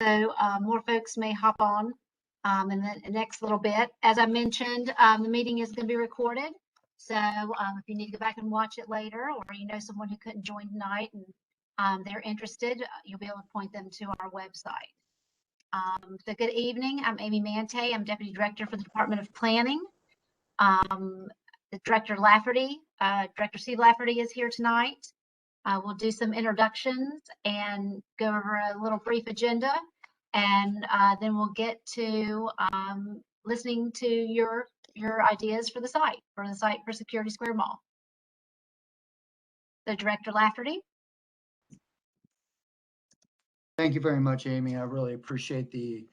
so more folks may hop on in the next little bit. As I mentioned, the meeting is going to be recorded. So if you need to go back and watch it later, or you know someone who couldn't join tonight and they're interested, you'll be able to point them to our website. So good evening. I'm Amy Mante. I'm Deputy Director for the Department of Planning. The Director Lafferty, Director Steve Lafferty is here tonight. We'll do some introductions and go over a little brief agenda, and then we'll get to listening to your ideas for the site for Security Square Mall. So Director Lafferty. Thank you very much, Amy. I really appreciate the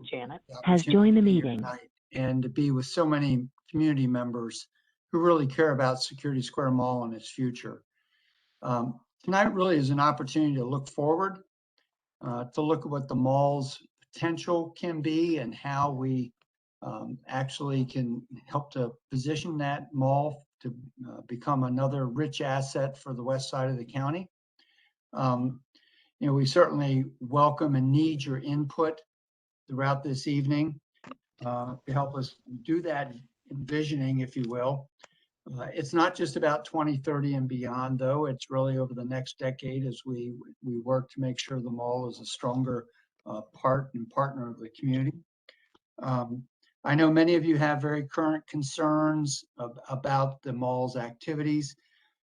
Janet has joined the meeting and to be with so many community members who really care about Security Square Mall and its future. Tonight really is an opportunity to look forward, to look at what the mall's potential can be and how we actually can help to position that mall to become another rich asset for the west side of the county. You know, we certainly welcome and need your input throughout this evening to help us do that envisioning, if you will. It's not just about 2030 and beyond, though. It's really over the next decade as we work to make sure the mall is a stronger part and partner of the community. I know many of you have very current concerns about the mall's activities,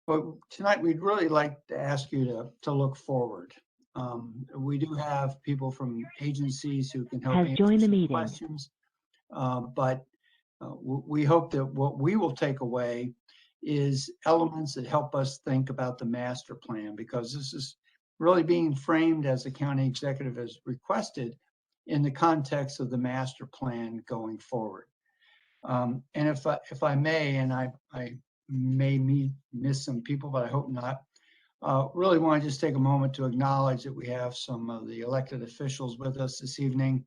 but tonight we'd really like to ask you to look forward. We do have people from agencies who can help answer some questions, but we hope that what we will take away is elements that help us think about the master plan, because this is really being framed as the county executive has requested in the context of the master plan going forward. And if I may, and I may miss some people, but I hope not, really want to just take a moment to acknowledge that we have some of the elected officials with us this evening.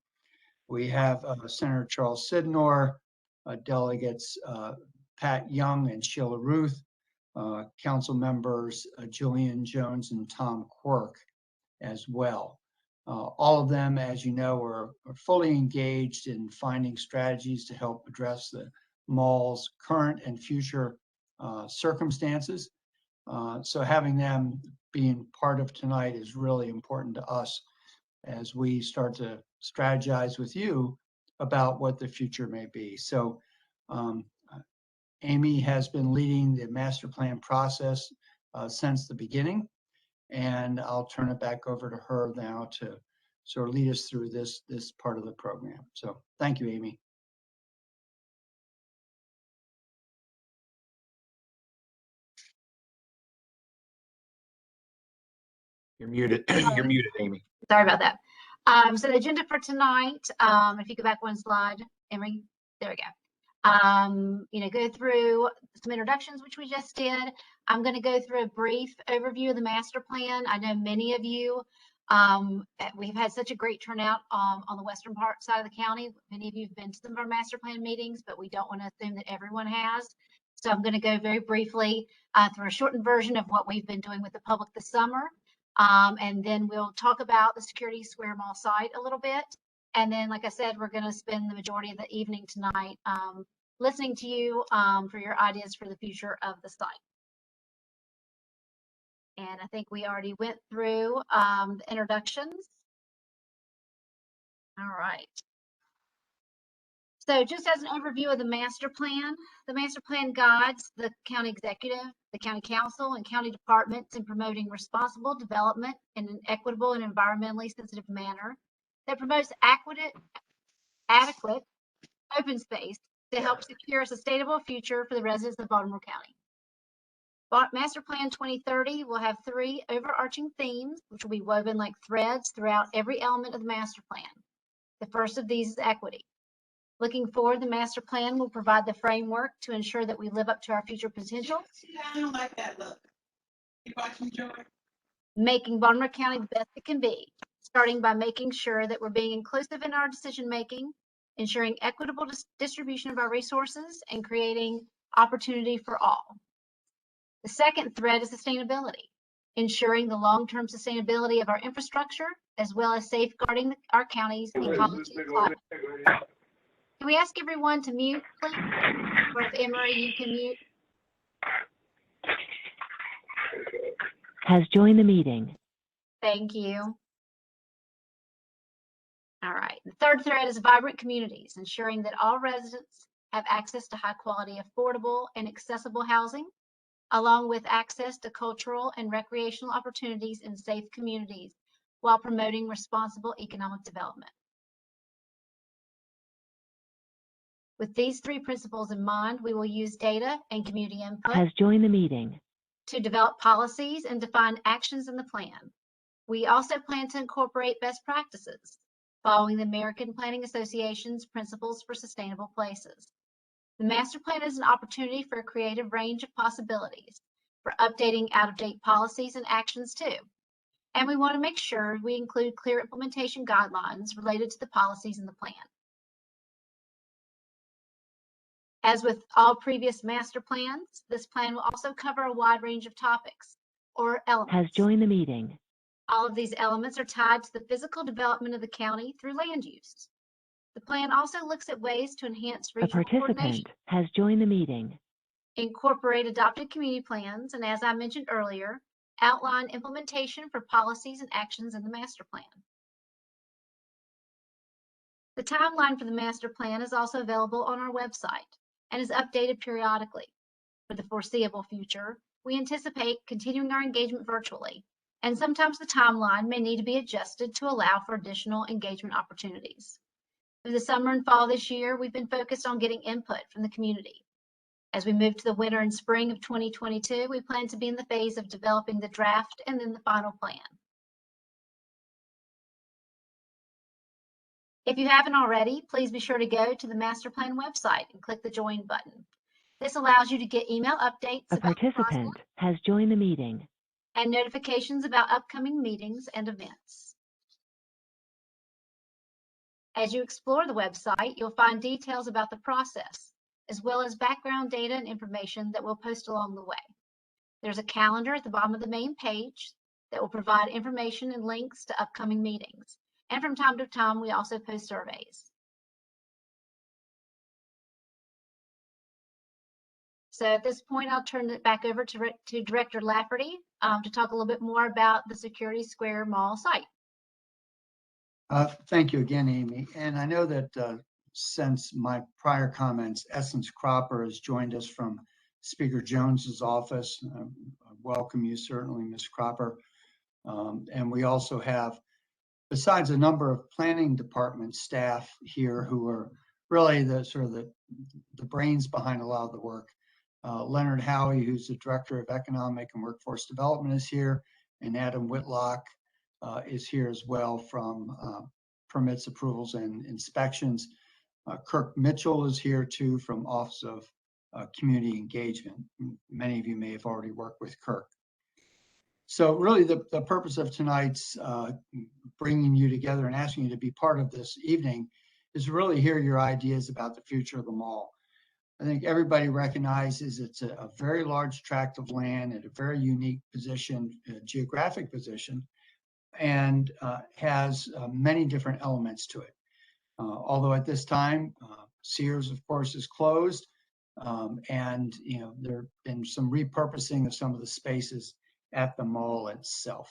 We have Senator Charles Sidnor, delegates Pat Young and Sheila Ruth, council members Julian Jones and Tom Quirk as well. All of them, as you know, are fully engaged in finding strategies to help address the mall's current and future circumstances. So having them being part of tonight is really important to us as we start to strategize with you about what the future may be. So Amy has been leading the master plan process since the beginning, and I'll turn it back over to her now to sort of lead us through this part of the program. So thank you, Amy. You're muted. You're muted, Amy. Sorry about that. So the agenda for tonight, if you go back one slide, Emery, there we go. You know, go through some introductions, which we just did. I'm going to go through a brief overview of the master plan. I know many of you, we've had such a great turnout on the western side of the county. Many of you have been to some of our master plan meetings, but we don't want to assume that everyone has. So I'm going to go very briefly through a shortened version of what we've been doing with the public this summer. And then we'll talk about the Security Square Mall site a little bit. And then, like I said, we're going to spend the majority of the evening tonight listening to you for your ideas for the future of the site. And I think we already went through the introductions. All right. So just as an overview of the master plan guides the county executive, the county council, and county departments in promoting responsible development in an equitable and environmentally sensitive manner that promotes adequate open space to help secure a sustainable future for the residents of Baltimore County. Master Plan 2030 will have 3 overarching themes, which will be woven like threads throughout every element of the master plan. The first of these is equity. Looking forward, the master plan will provide the framework to ensure that we live up to our future potential. I don't like that look. You watching, Joy? Making Baltimore County the best it can be, starting by making sure that we're being inclusive in our decision making, ensuring equitable distribution of our resources, and creating opportunity for all. The second thread is sustainability, ensuring the long-term sustainability of our infrastructure, as well as safeguarding our county's ecology and climate. Can we ask everyone to mute, please? Or if Emery, you can mute. Has joined the meeting. Thank you. All right. The third thread is vibrant communities, ensuring that all residents have access to high quality, affordable, and accessible housing, along with access to cultural and recreational opportunities in safe communities while promoting responsible economic development. With these three principles in mind, we will use data and community input Has joined the meeting. to develop policies and define actions in the plan. We also plan to incorporate best practices, following the American Planning Association's principles for sustainable places. The master plan is an opportunity for a creative range of possibilities for updating out-of-date policies and actions too. And we want to make sure we include clear implementation guidelines related to the policies in the plan. As with all previous master plans, this plan will also cover a wide range of topics or elements. Has joined the meeting. All of these elements are tied to the physical development of the county through land use. The plan also looks at ways to enhance A regional coordination, participant has joined the meeting. incorporate adopted community plans, and as I mentioned earlier, outline implementation for policies and actions in the master plan. The timeline for the master plan is also available on our website and is updated periodically. For the foreseeable future, we anticipate continuing our engagement virtually, and sometimes the timeline may need to be adjusted to allow for additional engagement opportunities. Through the summer and fall this year, we've been focused on getting input from the community. As we move to the winter and spring of 2022, we plan to be in the phase of developing the draft and then the final plan. If you haven't already, please be sure to go to the master plan website and click the join button. This allows you to get email updates A about the process participant has joined the meeting. and notifications about upcoming meetings and events. As you explore the website, you'll find details about the process, as well as background data and information that we'll post along the way. There's a calendar at the bottom of the main page that will provide information and links to upcoming meetings. And from time to time, we also post surveys. So at this point, I'll turn it back over to Director Lafferty to talk a little bit more about the Security Square Mall site. Thank you again, Amy. And I know that since my prior comments, Essence Cropper has joined us from Speaker Jones's office. I welcome you, certainly, Ms. Cropper. And we also have, besides a number of planning department staff here who are really the sort of the brains behind a lot of the work. Leonard Howie, who's the Director of Economic and Workforce Development, is here, and Adam Whitlock is here as well from permits, approvals, and inspections. Kirk Mitchell is here too from Office of Community Engagement. Many of you may have already worked with Kirk. So really the purpose of tonight's bringing you together and asking you to be part of this evening is to really hear your ideas about the future of the mall. I think everybody recognizes it's a very large tract of land at a very unique position, geographic position, and has many different elements to it. Although at this time, Sears, of course, is closed, and there have been some repurposing of some of the spaces at the mall itself.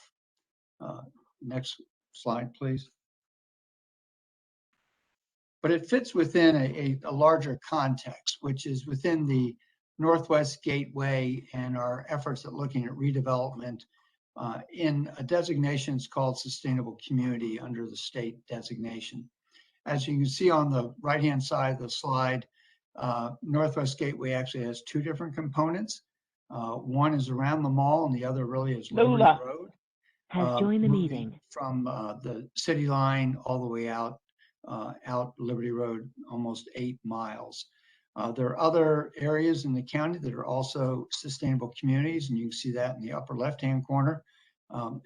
Next slide, please. But it fits within a larger context, which is within the Northwest Gateway and our efforts at looking at redevelopment in a designation it's called Sustainable Community under the state designation. As you can see on the right-hand side of the slide, Northwest Gateway actually has two different components. One is around the mall and the other really is Liberty Road. Has joined the meeting. From the city line all the way out Liberty Road, almost 8 miles. There are other areas in the county that are also sustainable communities, and you can see that in the upper left-hand corner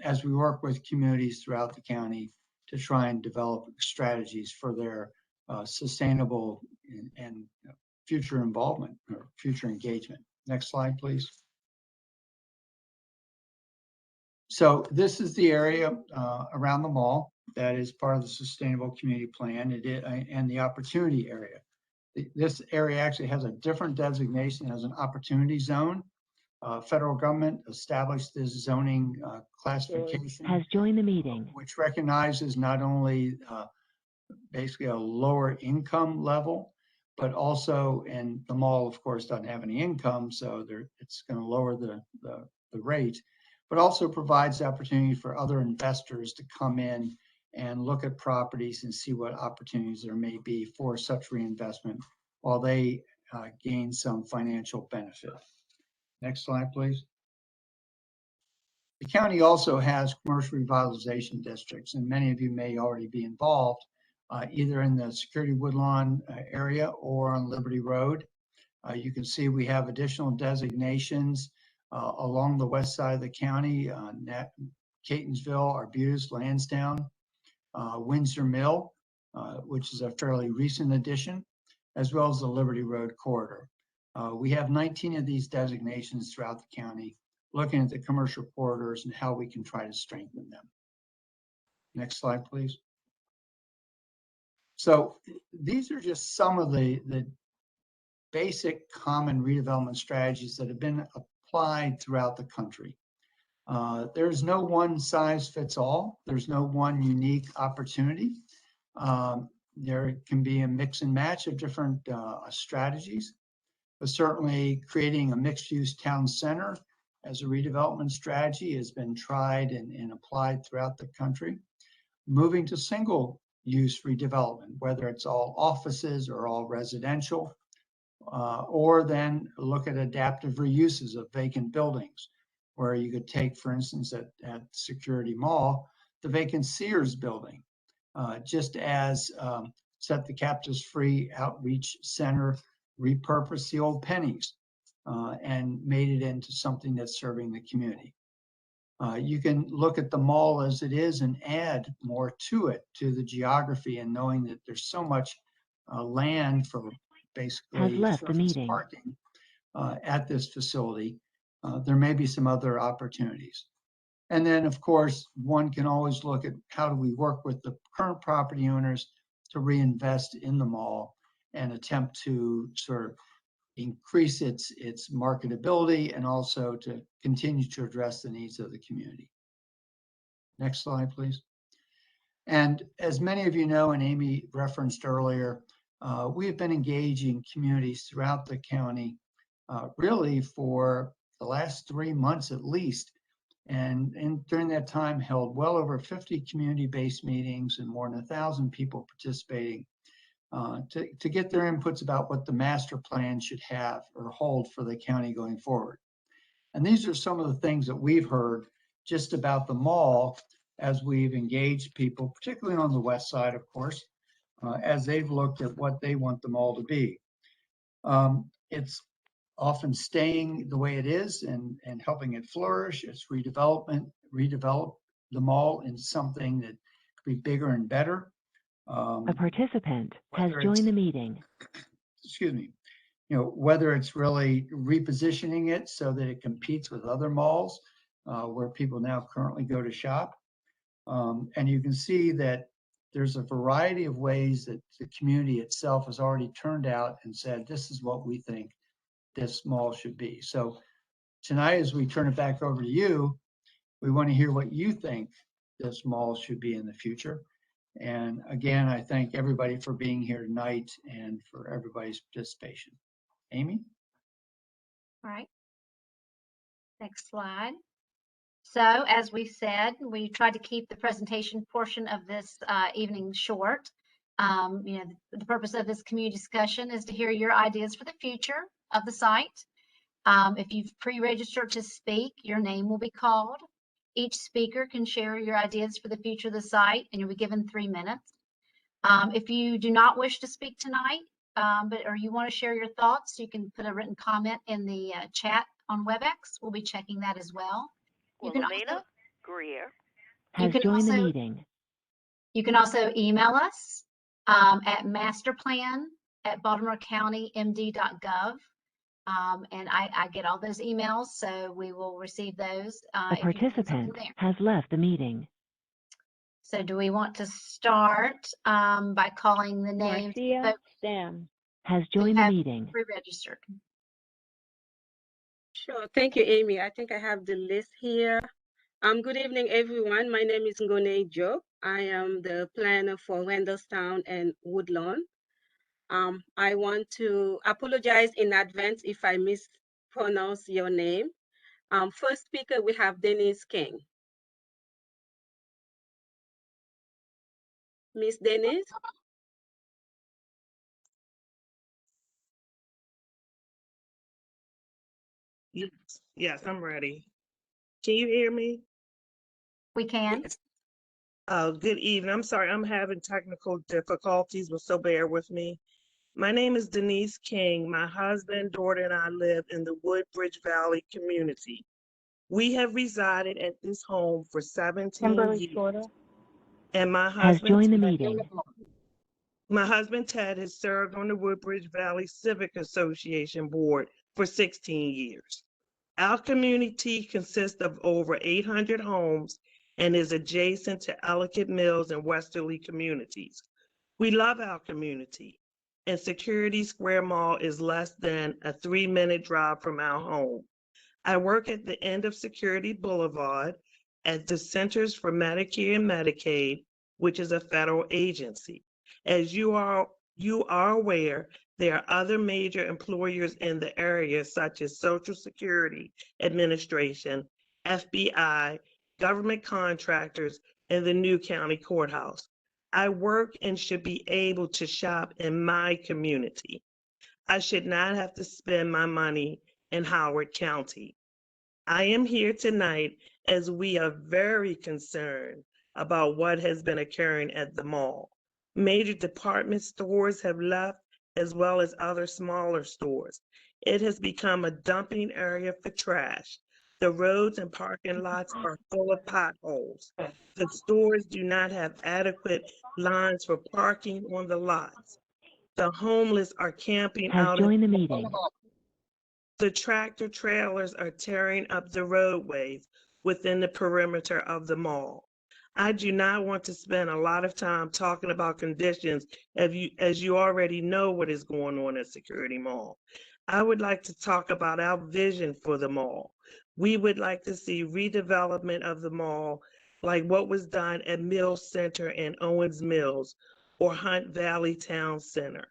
as we work with communities throughout the county to try and develop strategies for their sustainable and future involvement or future engagement. Next slide, please. So this is the area around the mall that is part of the Sustainable Community Plan. It is, and the opportunity area. This area actually has a different designation as an opportunity zone. Federal government established this zoning classification. Has joined the meeting. Which recognizes not only basically a lower income level, but also, and the mall, of course, doesn't have any income, so it's going to lower the rate, but also provides the opportunity for other investors to come in and look at properties and see what opportunities there may be for such reinvestment while they gain some financial benefit. Next slide, please. The county also has commercial revitalization districts, and many of you may already be involved either in the Security Woodlawn area or on Liberty Road. You can see we have additional designations along the west side of the county, Catonsville, Arbutus, Lansdowne, Windsor Mill, which is a fairly recent addition, as well as the Liberty Road corridor. We have 19 of these designations throughout the county, looking at the commercial corridors and how we can try to strengthen them. Next slide, please. So these are just some of the basic common redevelopment strategies that have been applied throughout the country. There's no one size fits all. There's no one unique opportunity. There can be a mix and match of different strategies, but certainly creating a mixed-use town center as a redevelopment strategy has been tried and applied throughout the country. Moving to single-use redevelopment, whether it's all offices or all residential, or then look at adaptive reuses of vacant buildings, where you could take, for instance, at Security Mall, the vacant Sears building, just as Set the Captives Free Outreach Center repurposed the old Pennies and made it into something that's serving the community. You can look at the mall as it is and add more to it, to the geography, and knowing that there's so much land for basically surface parking at this facility. There may be some other opportunities. And then, of course, one can always look at how do we work with the current property owners to reinvest in the mall and attempt to sort of increase its marketability and also to continue to address the needs of the community. Next slide, please. And as many of you know, and Amy referenced earlier, we have been engaging communities throughout the county really for the last 3 months at least. And during that time held well over 50 community-based meetings and more than 1,000 people participating to get their inputs about what the master plan should have or hold for the county going forward. And these are some of the things that we've heard just about the mall as we've engaged people, particularly on the west side, of course, as they've looked at what they want the mall to be. It's often staying the way it is and helping it flourish. It's redevelop the mall into something that could be bigger and better. A participant has joined the meeting. Excuse me. You know, whether it's really repositioning it so that it competes with other malls where people now currently go to shop. And you can see that there's a variety of ways that the community itself has already turned out and said, this is what we think this mall should be. So tonight, as we turn it back over to you, we want to hear what you think this mall should be in the future. And again, I thank everybody for being here tonight and for everybody's participation. Amy? All right. Next slide. So as we said, we tried to keep the presentation portion of this evening short. You know, the purpose of this community discussion is to hear your ideas for the future of the site. If you've pre-registered to speak, your name will be called. Each speaker can share your ideas for the future of the site, and you'll be given 3 minutes. If you do not wish to speak tonight, or you want to share your thoughts, you can put a written comment in the chat on WebEx. We'll be checking that as well. You can also, Greer has joined the meeting. You can also email us at masterplan@baltimorecounty.md.gov. And I get all those emails, so we will receive those. A if you send something participant there. has left the meeting. So do we want to start by calling the names of Marcia folks Sam. Has who joined the have meeting. pre-registered? Sure. Thank you, Amy. I think I have the list here. Good evening, everyone. My name is Ngone Joe. I am the planner for Randallstown and Woodlawn. I want to apologize in advance if I mispronounce your name. First speaker, we have Denise King. Miss Denise? Yes, I'm ready. Can you hear me? We can. Yes. Good evening. I'm sorry, I'm having technical difficulties, but so bear with me. My name is Denise King. My husband, daughter, and I live in the Woodbridge Valley community. We have resided at this home for 17 Kimberly years, Shorter. and Has joined the meeting. my husband Ted has served on the Woodbridge Valley Civic Association board for 16 years. Our community consists of over 800 homes and is adjacent to Ellicott Mills and Westerly communities. We love our community, and Security Square Mall is less than a 3-minute drive from our home. I work at the end of Security Boulevard at the Centers for Medicare and Medicaid, which is a federal agency. As you are aware, there are other major employers in the area, such as Social Security Administration, FBI, government contractors, and the new county courthouse. I work and should be able to shop in my community. I should not have to spend my money in Howard County. I am here tonight as we are very concerned about what has been occurring at the mall. Major department stores have left, as well as other smaller stores. It has become a dumping area for trash. The roads and parking lots are full of potholes. The stores do not have adequate lines for parking on the lots. The homeless are camping Has out. joined the meeting. The tractor trailers are tearing up the roadways within the perimeter of the mall. I do not want to spend a lot of time talking about conditions as you already know what is going on at Security Mall. I would like to talk about our vision for the mall. We would like to see redevelopment of the mall like what was done at Mills Center and Owens Mills or Hunt Valley Town Center.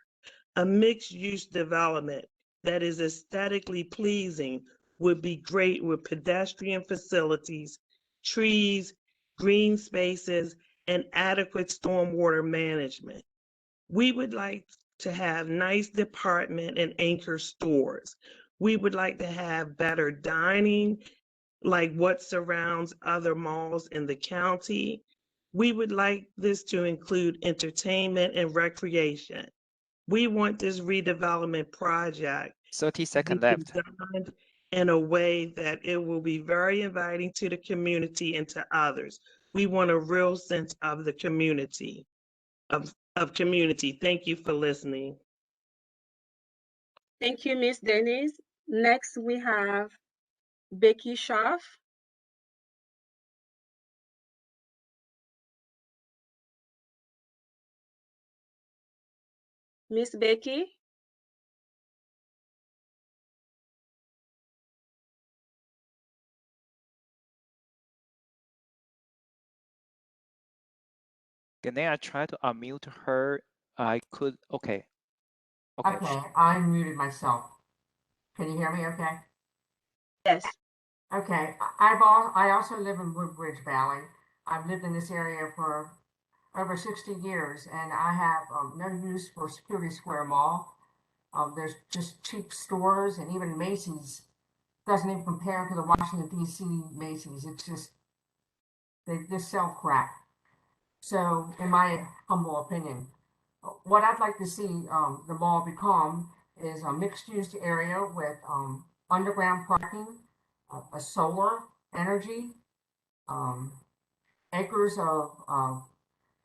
A mixed-use development that is aesthetically pleasing would be great with pedestrian facilities, trees, green spaces, and adequate stormwater management. We would like to have nice department and anchor stores. We would like to have better dining, like what surrounds other malls in the county. We would like this to include entertainment and recreation. We want this redevelopment project 30 to be seconds left. designed in a way that it will be very inviting to the community and to others. We want a real sense of the community, of community. Thank you for listening. Thank you, Miss Denise. Next, we have Becky Schaaf. Miss Becky? And then I tried to unmute her. I could, okay. Okay, I muted myself. Can you hear me okay? Yes. Okay, I also live in Woodbridge Valley. I've lived in this area for over 60 years, and I have no use for Security Square Mall. There's just cheap stores, and even Macy's doesn't even compare to the Washington, D.C. Macy's. It's just, they just sell crap. So, in my humble opinion, what I'd like to see the mall become is a mixed-use area with underground parking, a solar energy, acres of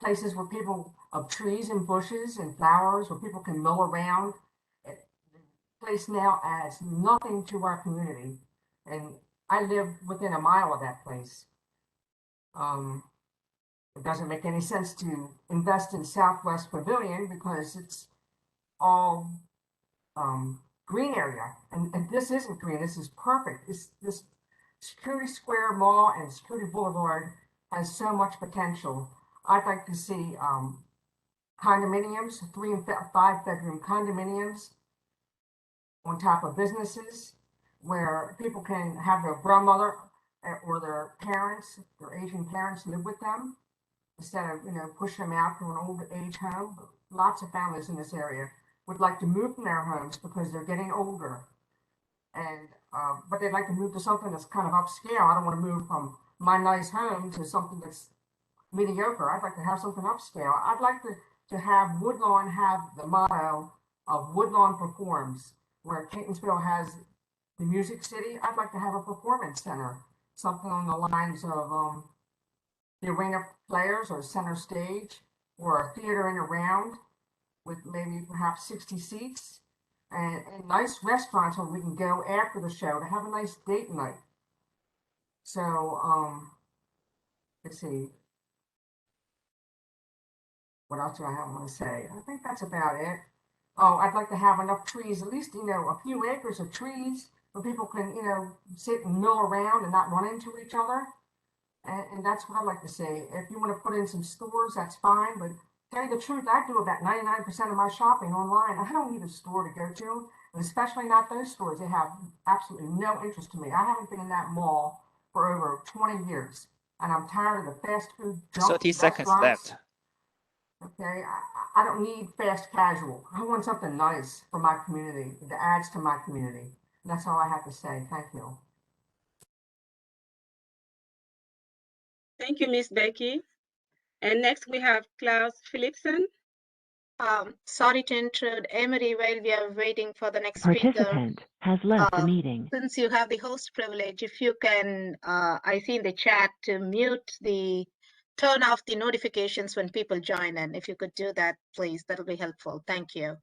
places where people, of trees and bushes and flowers, where people can mill around. place now adds nothing to our community. And I live within a mile of that place. It doesn't make any sense to invest in Southwest Pavilion because it's all green area. And this isn't green, this is perfect. This Security Square Mall and Security Boulevard has so much potential. I'd like to see condominiums, 3 and 5 bedroom condominiums on top of businesses where people can have their grandmother or their parents, their Asian parents live with them instead of, pushing them out to an old age home. Lots of families in this area would like to move from their homes because they're getting older. And, but they'd like to move to something that's kind of upscale. I don't want to move from my nice home to something that's mediocre. I'd like to have something upscale. I'd like to have Woodlawn have the motto of Woodlawn Performs, where Catonsville has the Music City. I'd like to have a performance center, something on the lines of the Arena Players or Center Stage, or a theater in a round with maybe perhaps 60 seats, and nice restaurants where we can go after the show to have a nice date night. So, let's see. What else do I want to say? I think that's about it. Oh, I'd like to have enough trees, at least, a few acres of trees where people can, sit and mill around and not run into each other. And that's what I'd like to say. If you want to put in some stores, that's fine. But tell you the truth, I do about 99% of my shopping online. I don't need a store to go to, and especially not those stores. They have absolutely no interest to me. I haven't been in that mall for over 20 years, and I'm tired of the fast food junk 30 seconds restaurants. left. Okay, I don't need fast casual. I want something nice for my community that adds to my community. And that's all I have to say. Thank you. Thank you, Miss Becky. And next we have Klaus Philipson. Sorry to intrude, Emery, while we are waiting for the next speaker. Participant has left the meeting. Since you have the host privilege, if you can, I see in the chat to turn off the notifications when people join in. If you could do that, please, that'll be helpful. Thank you.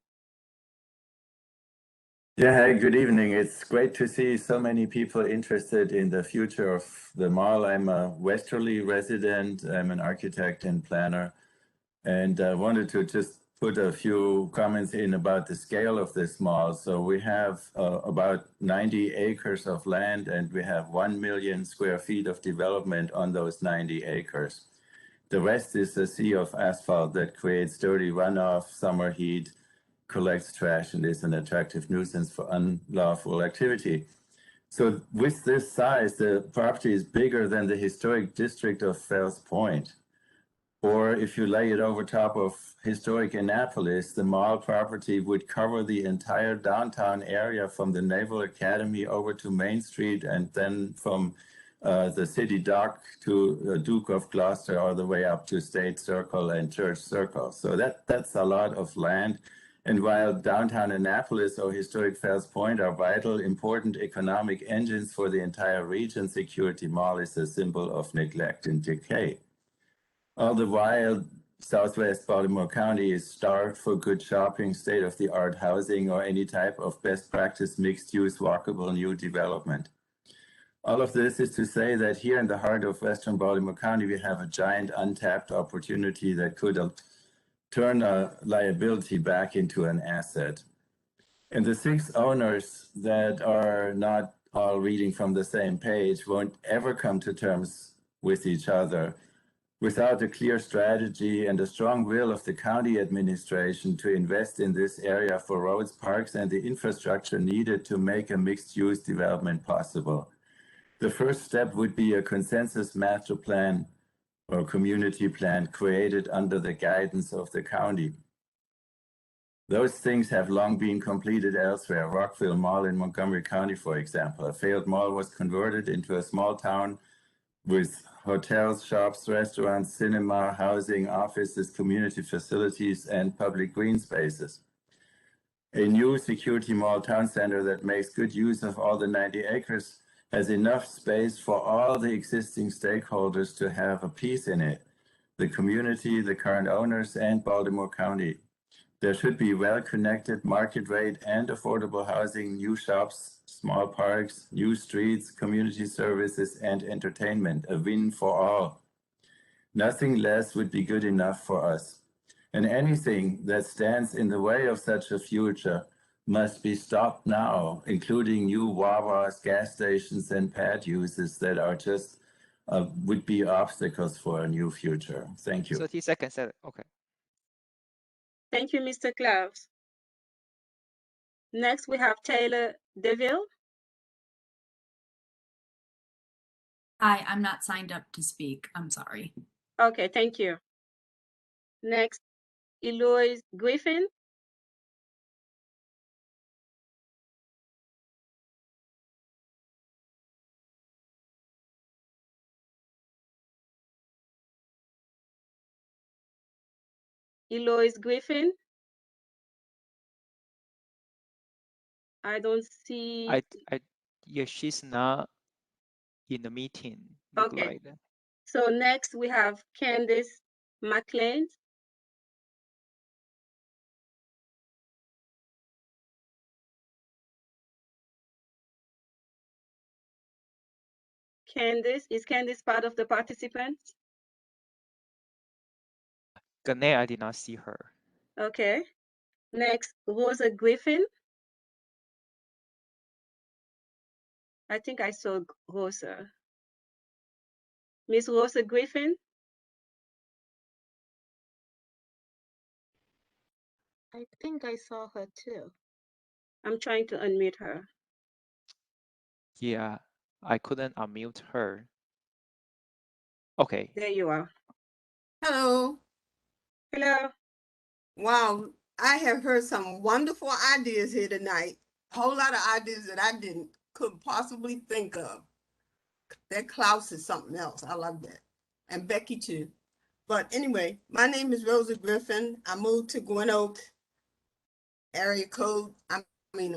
Yeah, hey, good evening. It's great to see so many people interested in the future of the mall. I'm a Westerly resident. I'm an architect and planner, and I wanted to just put a few comments in about the scale of this mall. So we have about 90 acres of land, and we have 1 million square feet of development on those 90 acres. The rest is a sea of asphalt that creates dirty runoff, summer heat, collects trash, and is an attractive nuisance for unlawful activity. So with this size, the property is bigger than the historic district of Fells Point. Or if you lay it over top of historic Annapolis, the mall property would cover the entire downtown area from the Naval Academy over to Main Street, and then from the City Dock to Duke of Gloucester all the way up to State Circle and Church Circle. So that's a lot of land. And while downtown Annapolis or historic Fells Point are vital, important economic engines for the entire region, Security Mall is a symbol of neglect and decay. All the while, Southwest Baltimore County is starved for good shopping, state-of-the-art housing, or any type of best practice mixed-use walkable new development. All of this is to say that here in the heart of Western Baltimore County, we have a giant untapped opportunity that could turn a liability back into an asset. And the 6 owners that are not all reading from the same page won't ever come to terms with each other without a clear strategy and a strong will of the county administration to invest in this area for roads, parks, and the infrastructure needed to make a mixed-use development possible. The first step would be a consensus master plan or community plan created under the guidance of the county. Those things have long been completed elsewhere. Rockville Mall in Montgomery County, for example. A failed mall was converted into a small town with hotels, shops, restaurants, cinema, housing, offices, community facilities, and public green spaces. A new Security Mall town center that makes good use of all the 90 acres has enough space for all the existing stakeholders to have a piece in it, the community, the current owners, and Baltimore County. There should be well-connected market rate and affordable housing, new shops, small parks, new streets, community services, and entertainment, a win for all. Nothing less would be good enough for us. And anything that stands in the way of such a future must be stopped now, including new Wawas, gas stations, and pad uses that are just would be obstacles for a new future. Thank you. 30 seconds. Okay. Thank you, Mr. Klaus. Next, we have Taylor DeVille. Hi, I'm not signed up to speak. I'm sorry. Okay, thank you. Next, Eloise Griffin. Eloise Griffin. I don't see. Yeah, she's not in the meeting. Look Okay. like that. So next we have Candice McLean. Candice, is Candice part of the participants? Gane, I did not see her. Okay. Next, Rosa Griffin. I think I saw Rosa. Miss Rosa Griffin. I think I saw her too. I'm trying to unmute her. Yeah, I couldn't unmute her. Okay. There you are. Hello. Hello. Wow, I have heard some wonderful ideas here tonight. A whole lot of ideas that I couldn't possibly think of. That Klaus is something else. I love that. And Becky too. But anyway, my name is Rosa Griffin. I moved to Gwen Oak area code,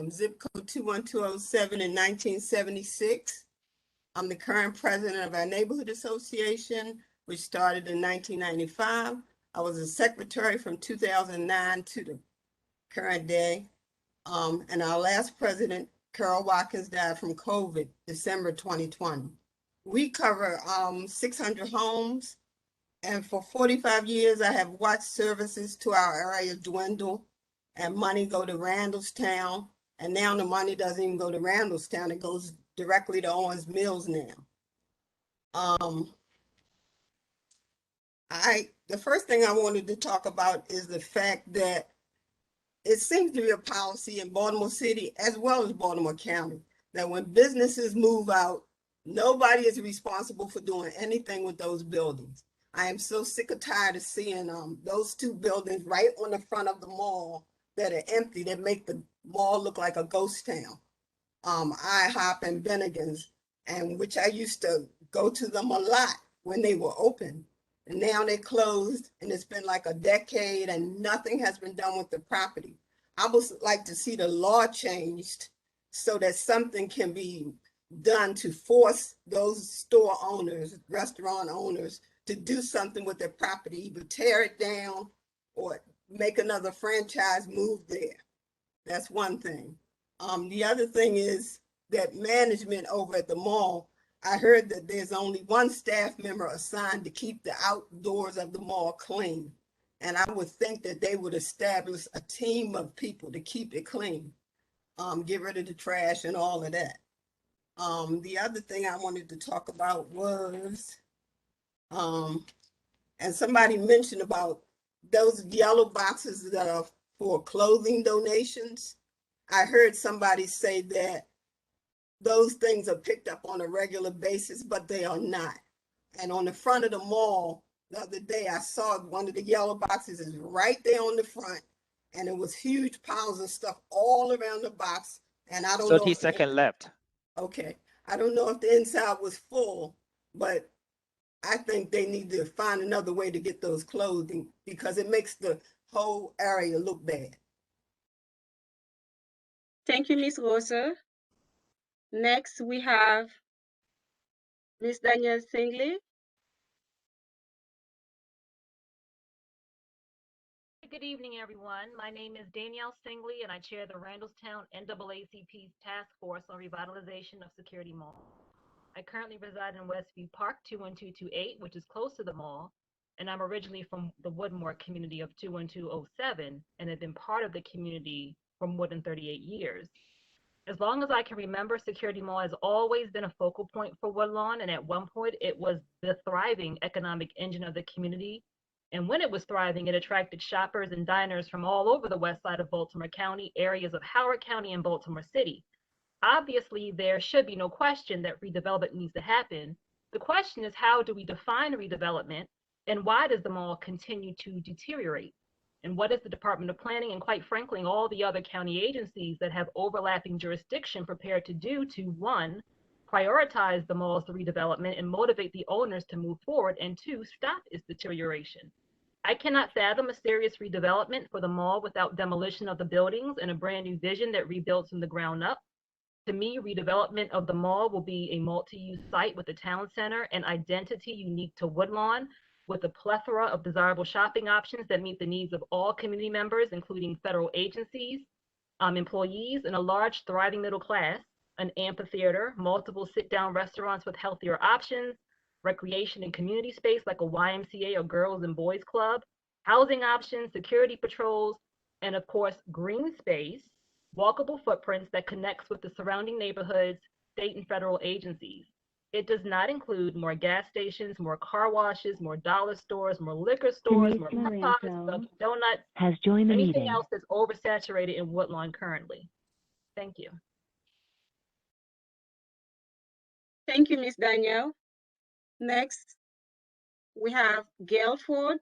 zip code 21207 in 1976. I'm the current president of our neighborhood association, which started in 1995. I was a secretary from 2009 to the current day. And our last president, Carol Watkins, died from COVID, December 2020. We cover 600 homes. And for 45 years, I have watched services to our area dwindle and money go to Randallstown. And now the money doesn't even go to Randallstown. It goes directly to Owens Mills now. The first thing I wanted to talk about is the fact that it seems to be a policy in Baltimore City as well as Baltimore County that when businesses move out, nobody is responsible for doing anything with those buildings. I am so sick and tired of seeing those two buildings right on the front of the mall that are empty, that make the mall look like a ghost town. IHOP and Bennigan's, and which I used to go to them a lot when they were open. And now they're closed, and it's been like a decade and nothing has been done with the property. I would like to see the law changed so that something can be done to force those store owners, restaurant owners, to do something with their property, either tear it down or make another franchise move there. That's one thing. The other thing is that management over at the mall, I heard that there's only one staff member assigned to keep the outdoors of the mall clean. And I would think that they would establish a team of people to keep it clean, get rid of the trash and all of that. The other thing I wanted to talk about was, and somebody mentioned about those yellow boxes that are for clothing donations. I heard somebody say that those things are picked up on a regular basis, but they are not. And on the front of the mall, the other day, I saw one of the yellow boxes is right there on the front, and it was huge piles of stuff all around the box. And I don't know. 30 seconds left. Okay. I don't know if the inside was full, but I think they need to find another way to get those clothing because it makes the whole area look bad. Thank you, Miss Rosa. Next, we have Miss Danielle Singley. Good evening, everyone. My name is Danielle Stingley, and I chair the Randallstown NAACP's Task Force on Revitalization of Security Mall. I currently reside in Westview Park, 21228, which is close to the mall, and I'm originally from the Woodmore community of 21207 and have been part of the community for more than 38 years. As long as I can remember, Security Mall has always been a focal point for Woodlawn, and at one point it was the thriving economic engine of the community. And when it was thriving, it attracted shoppers and diners from all over the west side of Baltimore County, areas of Howard County and Baltimore City. Obviously, there should be no question that redevelopment needs to happen. The question is, how do we define redevelopment, and why does the mall continue to deteriorate? And what is the Department of Planning and, quite frankly, all the other county agencies that have overlapping jurisdiction prepared to do to, one, prioritize the mall's redevelopment and motivate the owners to move forward, and two, stop its deterioration? I cannot fathom a serious redevelopment for the mall without demolition of the buildings and a brand new vision that rebuilds from the ground up. To me, redevelopment of the mall will be a multi-use site with a town center and identity unique to Woodlawn, with a plethora of desirable shopping options that meet the needs of all community members, including federal agencies, employees, and a large, thriving middle class, an amphitheater, multiple sit-down restaurants with healthier options, recreation and community space like a YMCA or Girls and Boys Club, housing options, security patrols, and of course, green space, walkable footprints that connects with the surrounding neighborhoods, state and federal agencies. It does not include more gas stations, more car washes, more dollar stores, more liquor stores, more pop-ups, Dunkin' Donuts, has joined the anything meeting. else that's oversaturated in Woodlawn currently. Thank you. Thank you, Ms. Danielle. Next, we have Gail Ford.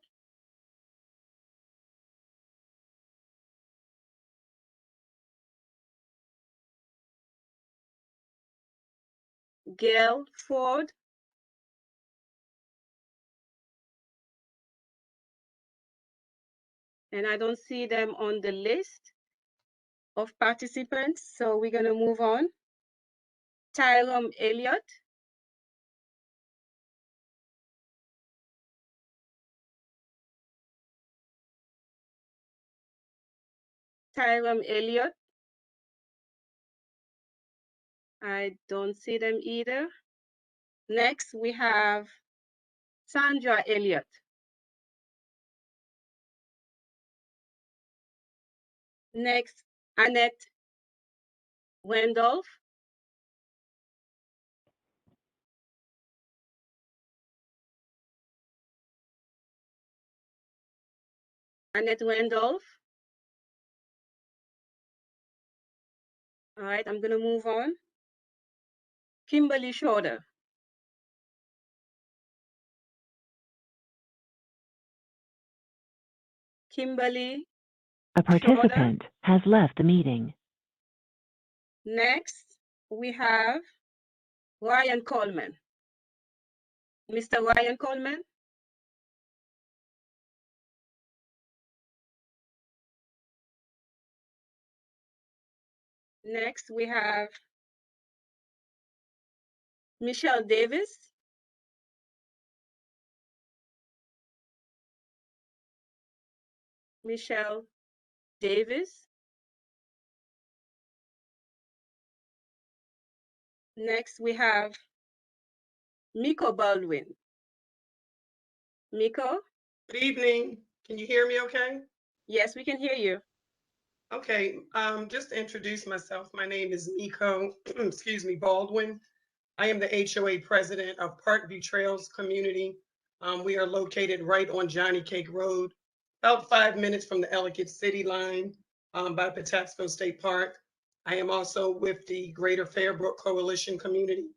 Gail Ford. And I don't see them on the list of participants, so we're gonna move on. Tyrone Elliott. Tyrone Elliott. I don't see them either. Next, we have Sandra Elliott. Next, Annette Wendolf. Annette Wendolf. All right, I'm gonna move on. Kimberly Shorter. Kimberly. A participant has left the meeting. Next, we have Ryan Coleman. Mr. Ryan Coleman. Next, we have Michelle Davis. Michelle Davis. Next, we have Miko Baldwin. Miko? Good evening. Can you hear me okay? Yes, we can hear you. Okay, just to introduce myself, my name is Miko, excuse me, Baldwin. I am the HOA president of Parkview Trails Community. We are located right on Johnny Cake Road, about 5 minutes from the Ellicott City line by Patapsco State Park. I am also with the Greater Fairbrook Coalition community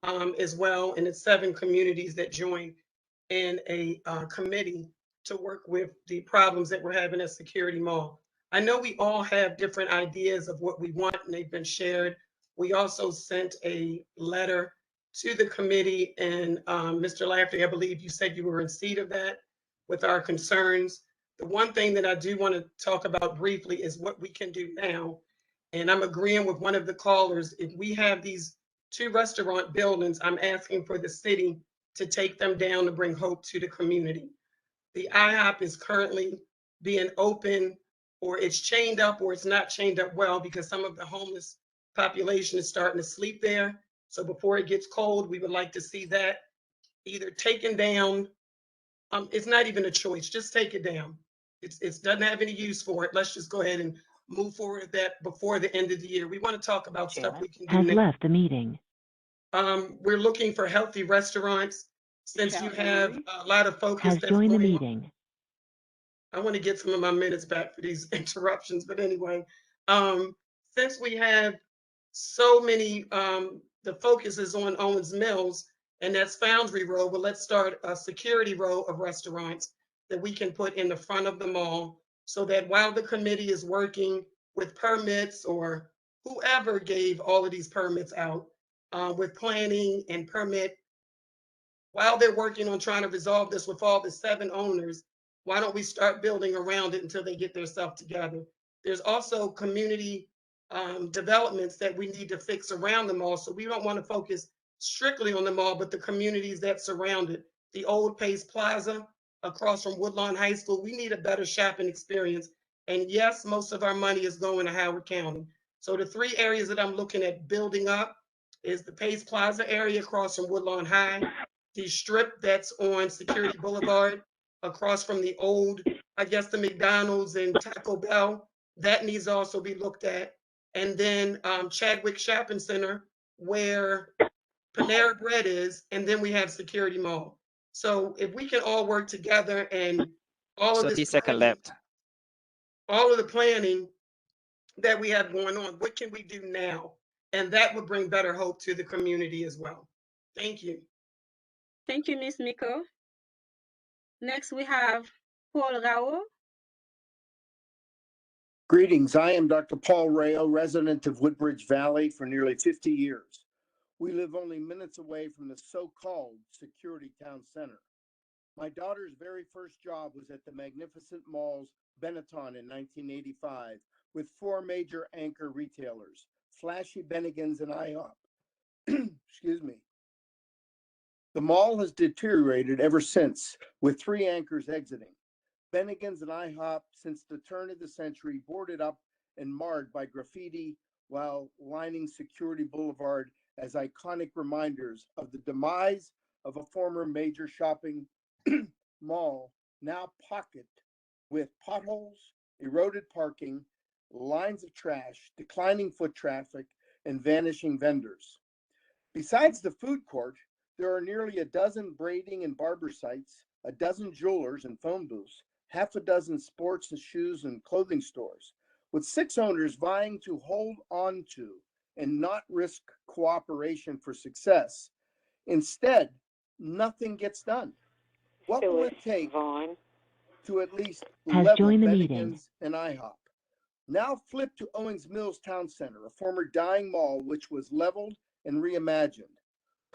as well, and it's 7 communities that join in a committee to work with the problems that we're having at Security Mall. I know we all have different ideas of what we want, and they've been shared. We also sent a letter to the committee, and Mr. Lafferty, I believe you said you were in receipt of that with our concerns. The one thing that I do want to talk about briefly is what we can do now. And I'm agreeing with one of the callers. If we have these 2 restaurant buildings, I'm asking for the city to take them down to bring hope to the community. The IHOP is currently being open, or it's chained up or it's not chained up well, because some of the homeless population is starting to sleep there. So before it gets cold, we would like to see that either taken down. It's not even a choice, just take it down. It doesn't have any use for it. Let's just go ahead and move forward with that before the end of the year. We want to talk about stuff we can do Has now. left the meeting. We're looking for healthy restaurants. Since you have a lot of focus Has that's joined the going on. meeting. I want to get some of my minutes back for these interruptions, but anyway, since we have so many, the focus is on Owens Mills, and that's Foundry Row, but let's start a security row of restaurants that we can put in the front of the mall, so that while the committee is working with permits, or whoever gave all of these permits out, with planning and permit, while they're working on trying to resolve this with all the 7 owners, why don't we start building around it until they get their stuff together? There's also community developments that we need to fix around the mall. So we don't want to focus strictly on the mall, but the communities that surround it. The old Pace Plaza across from Woodlawn High School, we need a better shopping experience. And yes, most of our money is going to Howard County. So the 3 areas that I'm looking at building up is the Pace Plaza area across from Woodlawn High, the strip that's on Security Boulevard across from the old, I guess, the McDonald's and Taco Bell, that needs to also be looked at. And then Chadwick Shopping Center, where Panera Bread is, and then we have Security Mall. So if we can all work together and all of 30 this seconds planning, left. all of the planning that we have going on, what can we do now? And that would bring better hope to the community as well. Thank you. Thank you, Ms. Miko. Next, we have Paul Rao. Greetings. I am Dr. Paul Rayo, resident of Woodbridge Valley for nearly 50 years. We live only minutes away from the so-called Security Town Center. My daughter's very first job was at the magnificent mall's Benetton in 1985 with 4 major anchor retailers, flashy Bennigan's and IHOP. Excuse me. The mall has deteriorated ever since, with 3 anchors exiting. Bennigan's and IHOP, since the turn of the century, boarded up and marred by graffiti while lining Security Boulevard as iconic reminders of the demise of a former major shopping mall, now pocked with potholes, eroded parking, lines of trash, declining foot traffic, and vanishing vendors. Besides the food court, there are nearly a dozen braiding and barber sites, a dozen jewelers and phone booths, half a dozen sports and shoes and clothing stores, with 6 owners vying to hold on to and not risk cooperation for success. Instead, nothing gets done. What will it take to at least level Bennigan's and IHOP? Now flip to Owens Mills Town Center, a former dying mall which was leveled and reimagined.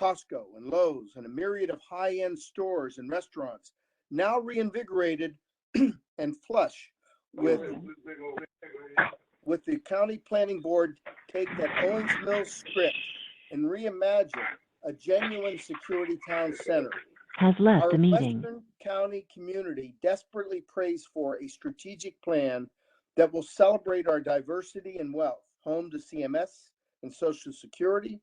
Costco and Lowe's and a myriad of high-end stores and restaurants now reinvigorated and flush with the county planning board take that Owens Mills script and reimagine a genuine security town center. Has left the meeting. Our Western County community desperately prays for a strategic plan that will celebrate our diversity and wealth, home to CMS and Social Security.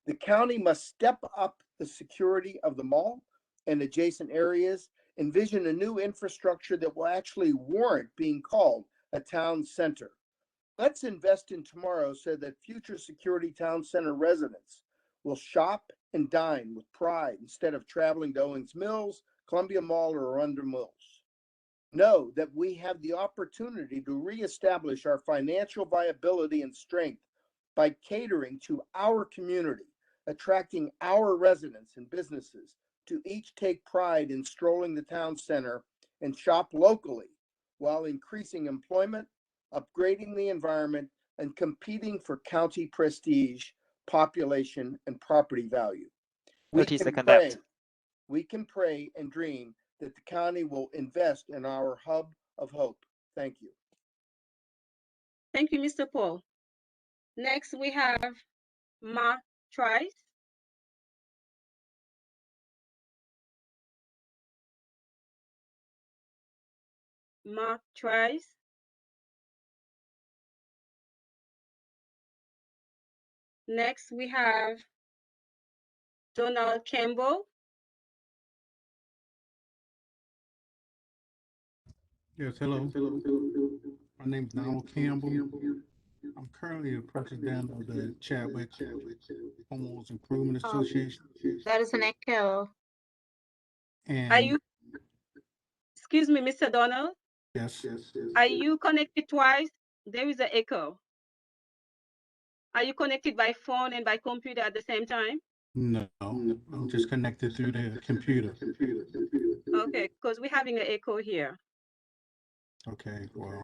The county must step up the security of the mall and adjacent areas, envision a new infrastructure that will actually warrant being called a town center. Let's invest in tomorrow so that future Security Town Center residents will shop and dine with pride instead of traveling to Owens Mills, Columbia Mall, or Under Mills. Know that we have the opportunity to reestablish our financial viability and strength by catering to our community, attracting our residents and businesses to each take pride in strolling the town center and shop locally while increasing employment, upgrading the environment, and competing for county prestige, population, and property value. We 30 can seconds pray, left. we can pray and dream that the county will invest in our hub of hope. Thank you. Thank you, Mr. Paul. Next, we have Ma Trice. Mark Trice. Next, we have Donald Campbell. Yes, hello. My name is Donald Campbell. I'm currently the president of the Chadwick Homeowners Improvement Association. That is an echo. Are And you, excuse me, Mr. Donald? yes, Are you connected twice? There is an echo. Are you connected by phone and by computer at the same time? no, I'm just connected through the computer. Okay, because we're having an echo here. Okay, well,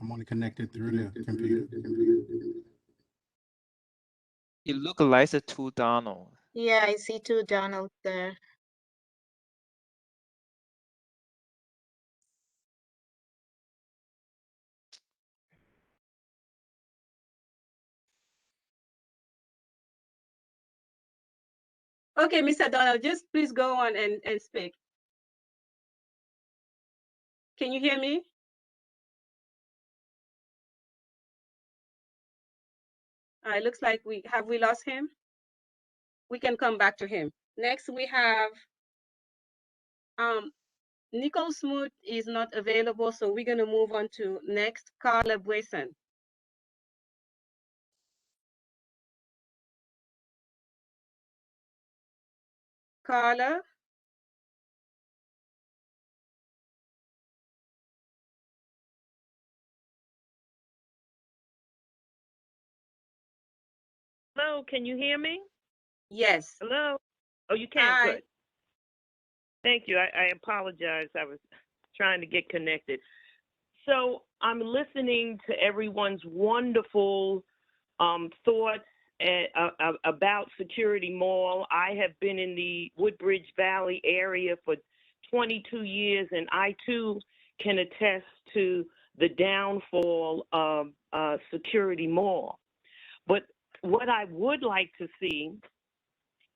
I'm only connected through the computer. You look like the two Donald. Yeah, I see two Donald there. Okay, Mr. Donald, just please go on and speak. Can you hear me? It looks like we lost him. We can come back to him. Next, we have Nicole Smoot is not available, so we're gonna move on to next, Carla Bresson. Carla? Hello, can you hear me? Yes. Hello? Oh, you can? Hi. Good. Thank you. I apologize. I was trying to get connected. So I'm listening to everyone's wonderful thoughts about Security Mall. I have been in the Woodbridge Valley area for 22 years, and I too can attest to the downfall of Security Mall. But what I would like to see,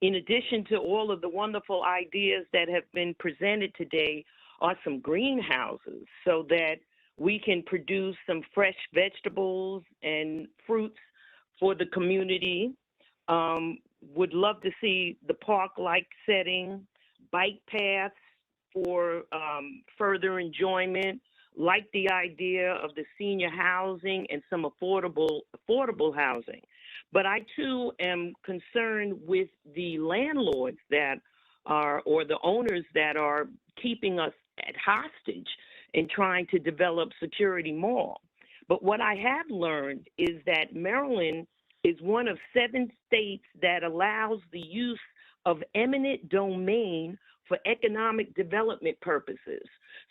in addition to all of the wonderful ideas that have been presented today, are some greenhouses so that we can produce some fresh vegetables and fruits for the community. Would love to see the park-like setting, bike paths for further enjoyment, like the idea of the senior housing and some affordable housing. But I too am concerned with the landlords that are, or the owners that are keeping us at hostage in trying to develop Security Mall. But what I have learned is that Maryland is one of 7 states that allows the use of eminent domain for economic development purposes.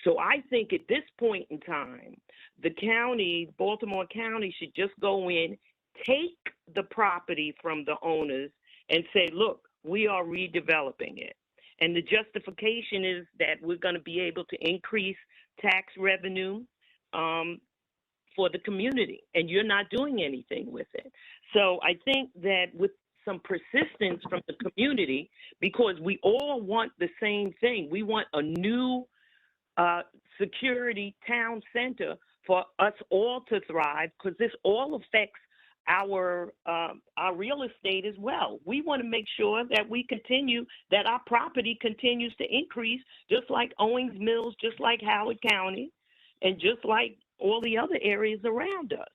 So I think at this point in time, the county, Baltimore County, should just go in, take the property from the owners and say, look, we are redeveloping it. And the justification is that we're going to be able to increase tax revenue for the community, and you're not doing anything with it. So I think that with some persistence from the community, because we all want the same thing, we want a new security town center for us all to thrive, because this all affects our real estate as well. We want to make sure that we continue, that our property continues to increase, just like Owings Mills, just like Howard County, and just like all the other areas around us.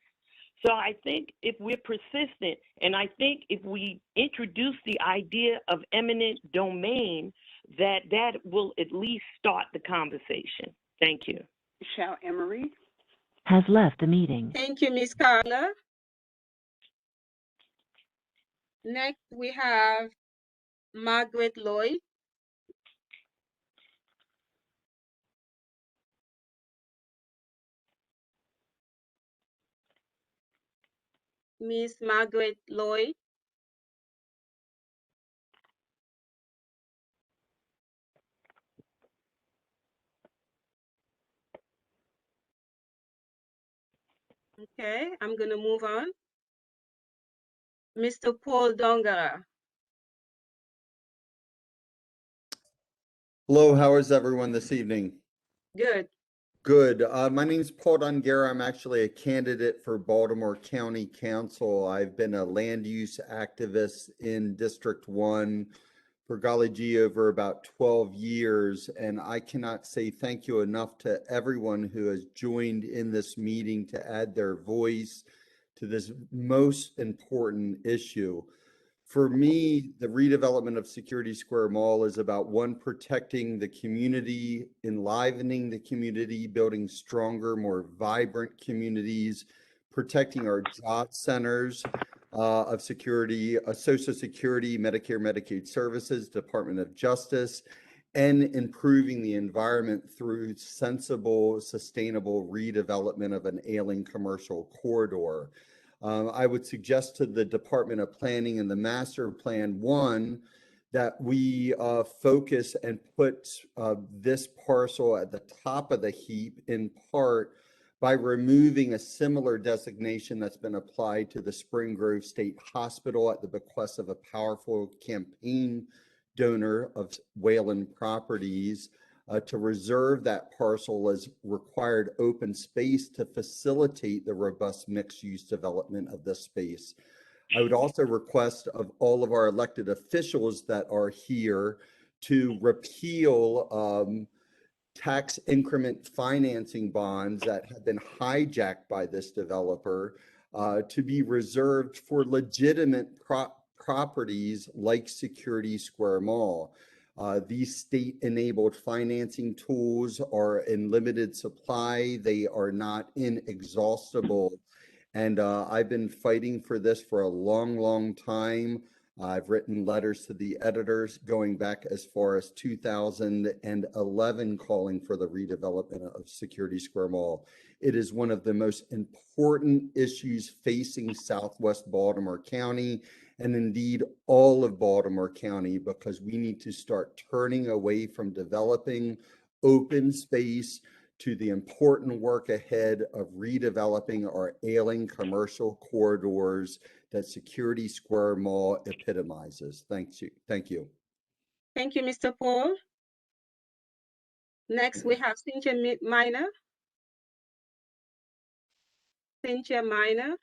So I think if we're persistent, and I think if we introduce the idea of eminent domain, that will at least start the conversation. Thank you. Michelle Emery has left the meeting. Thank you, Ms. Carla. Next, we have Margaret Lloyd. Miss Margaret Lloyd. Okay, I'm going to move on. Mr. Paul Dongara. Hello, how is everyone this evening? Good. Good. My name's Paul Dungera. I'm actually a candidate for Baltimore County Council. I've been a land use activist in District 1 for golly gee over about 12 years, and I cannot say thank you enough to everyone who has joined in this meeting to add their voice to this most important issue. For me, the redevelopment of Security Square Mall is about one, protecting the community, enlivening the community, building stronger, more vibrant communities, protecting our job centers of security, Social Security, Medicare, Medicaid services, Department of Justice, and improving the environment through sensible, sustainable redevelopment of an ailing commercial corridor. I would suggest to the Department of Planning and the Master Plan, one, that we focus and put this parcel at the top of the heap, in part by removing a similar designation that's been applied to the Spring Grove State Hospital at the bequest of a powerful campaign donor of Wayland Properties, to reserve that parcel as required open space to facilitate the robust mixed-use development of this space. I would also request of all of our elected officials that are here to repeal tax increment financing bonds that have been hijacked by this developer, to be reserved for legitimate properties like Security Square Mall. These state-enabled financing tools are in limited supply. They are not inexhaustible. And I've been fighting for this for a long, long time. I've written letters to the editors going back as far as 2011 calling for the redevelopment of Security Square Mall. It is one of the most important issues facing Southwest Baltimore County, and indeed all of Baltimore County, because we need to start turning away from developing open space to the important work ahead of redeveloping our ailing commercial corridors that Security Square Mall epitomizes. Thank you. Thank you. Thank you, Mr. Paul. Next, we have Cynthia Minor. Cynthia Minor.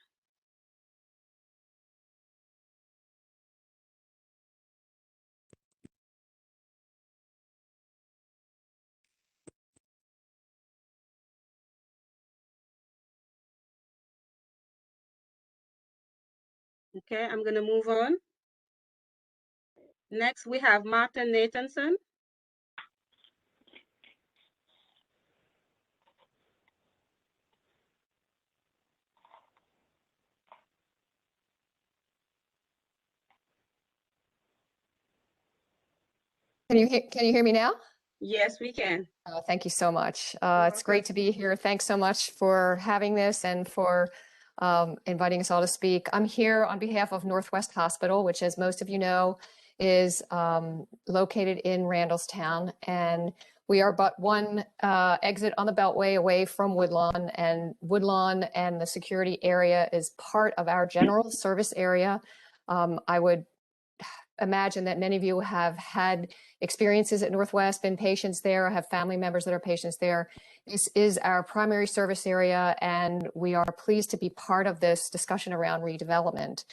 Okay, I'm going to move on. Next, we have Martha Nathanson. Can you hear me now? Yes, we can. Thank you so much. It's great to be here. Thanks so much for having this and for inviting us all to speak. I'm here on behalf of Northwest Hospital, which, as most of you know, is located in Randallstown, and we are but one exit on the Beltway away from Woodlawn, and Woodlawn and the security area is part of our general service area. I would imagine that many of you have had experiences at Northwest, been patients there, have family members that are patients there. This is our primary service area, and we are pleased to be part of this discussion around redevelopment.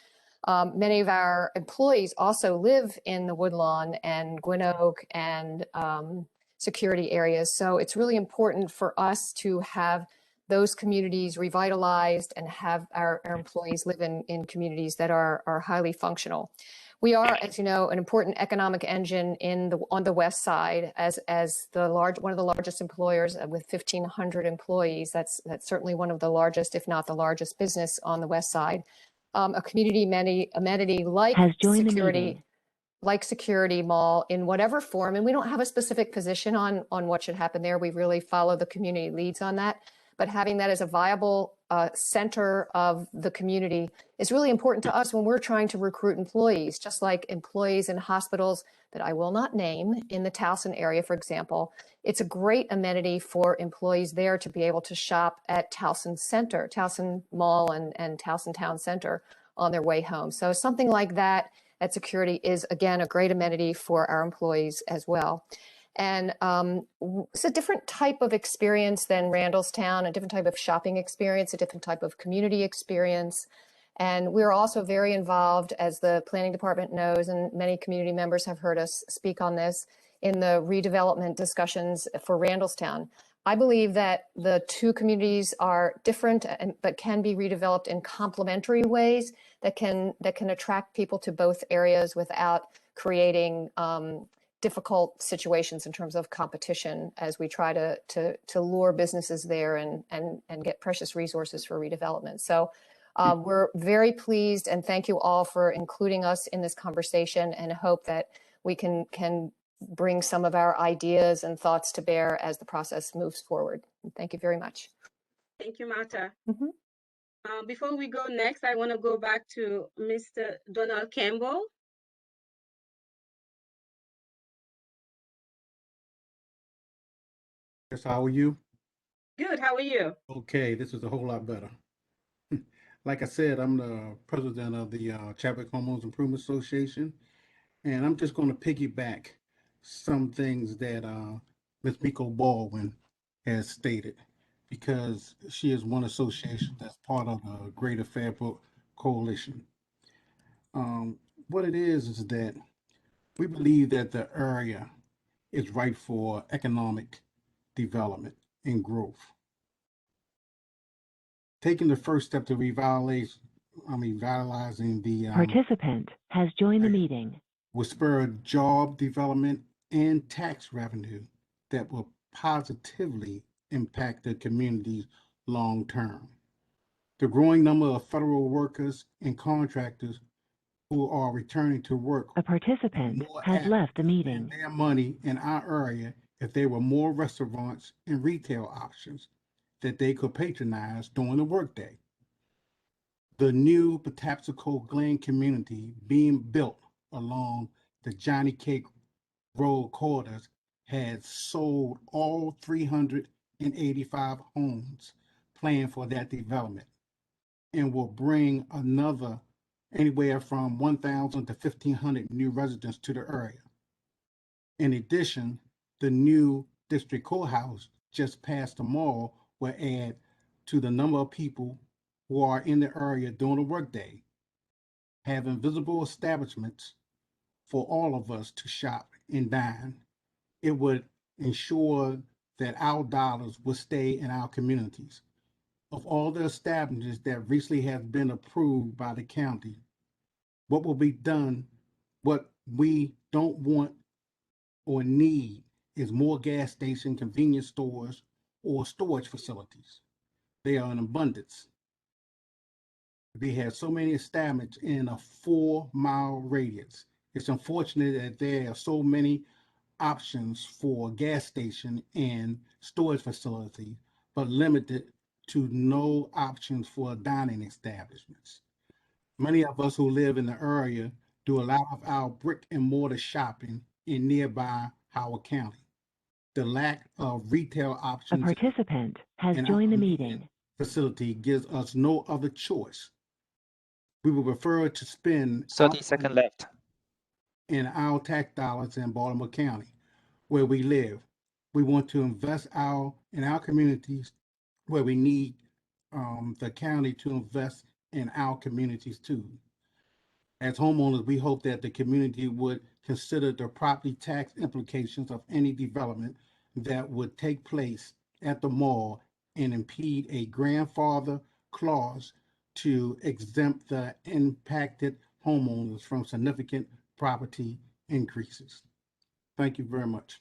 Many of our employees also live in the Woodlawn and Gwynn Oak and security areas. So it's really important for us to have those communities revitalized and have our employees live in communities that are highly functional. We are, as you know, an important economic engine on the west side as one of the largest employers with 1,500 employees. That's certainly one of the largest, if not the largest, business on the west side. A community amenity like security mall in whatever form, and we don't have a specific position on what should happen there. We really follow the community leads on that. But having that as a viable center of the community is really important to us when we're trying to recruit employees, just like employees in hospitals that I will not name in the Towson area, for example. It's a great amenity for employees there to be able to shop at Towson Center, Towson Mall and Towson Town Center on their way home. So something like that at security is, again, a great amenity for our employees as well. And it's a different type of experience than Randallstown, a different type of shopping experience, a different type of community experience. And we're also very involved, as the planning department knows, and many community members have heard us speak on this, in the redevelopment discussions for Randallstown. I believe that the two communities are different, but can be redeveloped in complementary ways that can attract people to both areas without creating difficult situations in terms of competition as we try to lure businesses there and get precious resources for redevelopment. So we're very pleased, and thank you all for including us in this conversation, and hope that we can bring some of our ideas and thoughts to bear as the process moves forward. Thank you very much. Thank you, Martha. Before we go next, I want to go back to Mr. Donald Campbell. Yes, how are you? Good, how are you? Okay, this is a whole lot better. Like I said, I'm the president of the Chadwick Homeowners Improvement Association, and I'm just going to piggyback some things that Ms. Miko Baldwin has stated, because she is one association that's part of the Greater Fairbrook Coalition. What it is that we believe that the area is ripe for economic development and growth. Taking the first step to revitalizing the Participant has joined the meeting. will spur job development and tax revenue that will positively impact the communities long term. The growing number of federal workers and contractors who are returning to work. A participant has left the meeting. Their money in our area if there were more restaurants and retail options that they could patronize during the workday. The new Patapsco Glen community being built along the Johnny Cake Road corridors had sold all 385 homes planned for that development, and will bring another anywhere from 1,000 to 1,500 new residents to the area. In addition, the new district courthouse just past the mall will add to the number of people who are in the area during the workday. Having visible establishments for all of us to shop and dine, it would ensure that our dollars will stay in our communities. Of all the establishments that recently have been approved by the county, what will be done, what we don't want or need is more gas station, convenience stores, or storage facilities. They are in abundance. We have so many establishments in a 4-mile radius. It's unfortunate that there are so many options for gas station and storage facility, but limited to no options for dining establishments. Many of us who live in the area do a lot of our brick and mortar shopping in nearby Howard County. The lack of retail A options participant has in joined the our meeting. facility gives us no other choice. We would prefer to spend 30 seconds left. in our tax dollars in Baltimore County, where we live. We want to invest in our communities where we need the county to invest in our communities too. As homeowners, we hope that the community would consider the property tax implications of any development that would take place at the mall and impede a grandfather clause to exempt the impacted homeowners from significant property increases. Thank you very much.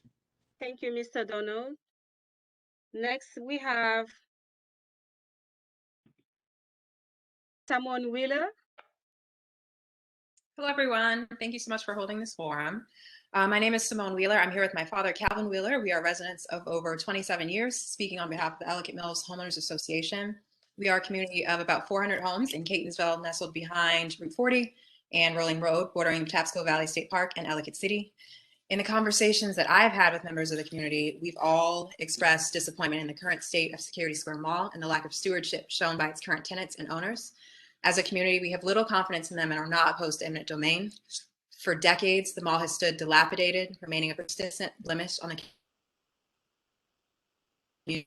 Thank you, Mr. Donald. Next, we have Simone Wheeler. Hello, everyone. Thank you so much for holding this forum. My name is Simone Wheeler. I'm here with my father, Calvin Wheeler. We are residents of over 27 years, speaking on behalf of the Ellicott Mills Homeowners Association. We are a community of about 400 homes in Catonsville, nestled behind Route 40 and Rolling Road, bordering Patapsco Valley State Park and Ellicott City. In the conversations that I've had with members of the community, we've all expressed disappointment in the current state of Security Square Mall and the lack of stewardship shown by its current tenants and owners. As a community, we have little confidence in them and are not opposed to eminent domain. For decades, the mall has stood dilapidated, remaining a persistent blemish on the community.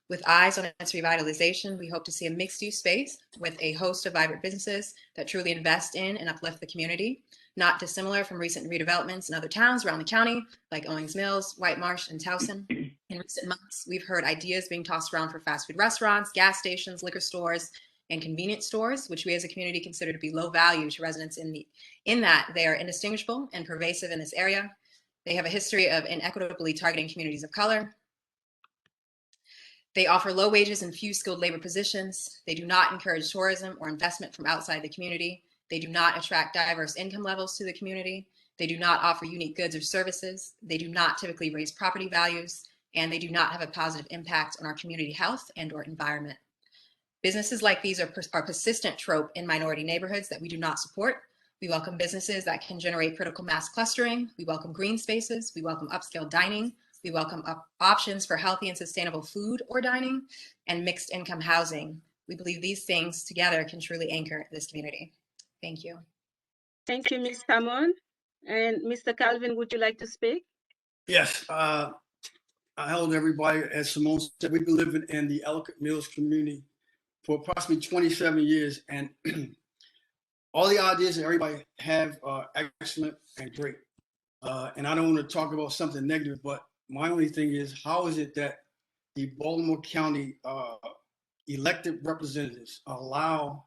With eyes on its revitalization, we hope to see a mixed-use space with a host of vibrant businesses that truly invest in and uplift the community, not dissimilar from recent redevelopments in other towns around the county, like Owings Mills, White Marsh, and Towson. In recent months, we've heard ideas being tossed around for fast food restaurants, gas stations, liquor stores, and convenience stores, which we as a community consider to be low value to residents in that they are indistinguishable and pervasive in this area. They have a history of inequitably targeting communities of color. They offer low wages and few skilled labor positions. They do not encourage tourism or investment from outside the community. They do not attract diverse income levels to the community. They do not offer unique goods or services. They do not typically raise property values, and they do not have a positive impact on our community health and or environment. Businesses like these are persistent trope in minority neighborhoods that we do not support. We welcome businesses that can generate critical mass clustering. We welcome green spaces. We welcome upscale dining. We welcome options for healthy and sustainable food or dining, and mixed income housing. We believe these things together can truly anchor this community. Thank you. Thank you, Ms. Tamon. And Mr. Calvin, would you like to speak? Yes, hello everybody. As Simone said, we've been living in the Ellicott Mills community for approximately 27 years, and all the ideas that everybody have are excellent and great. And I don't want to talk about something negative, but my only thing is, how is it that the Baltimore County elected representatives allow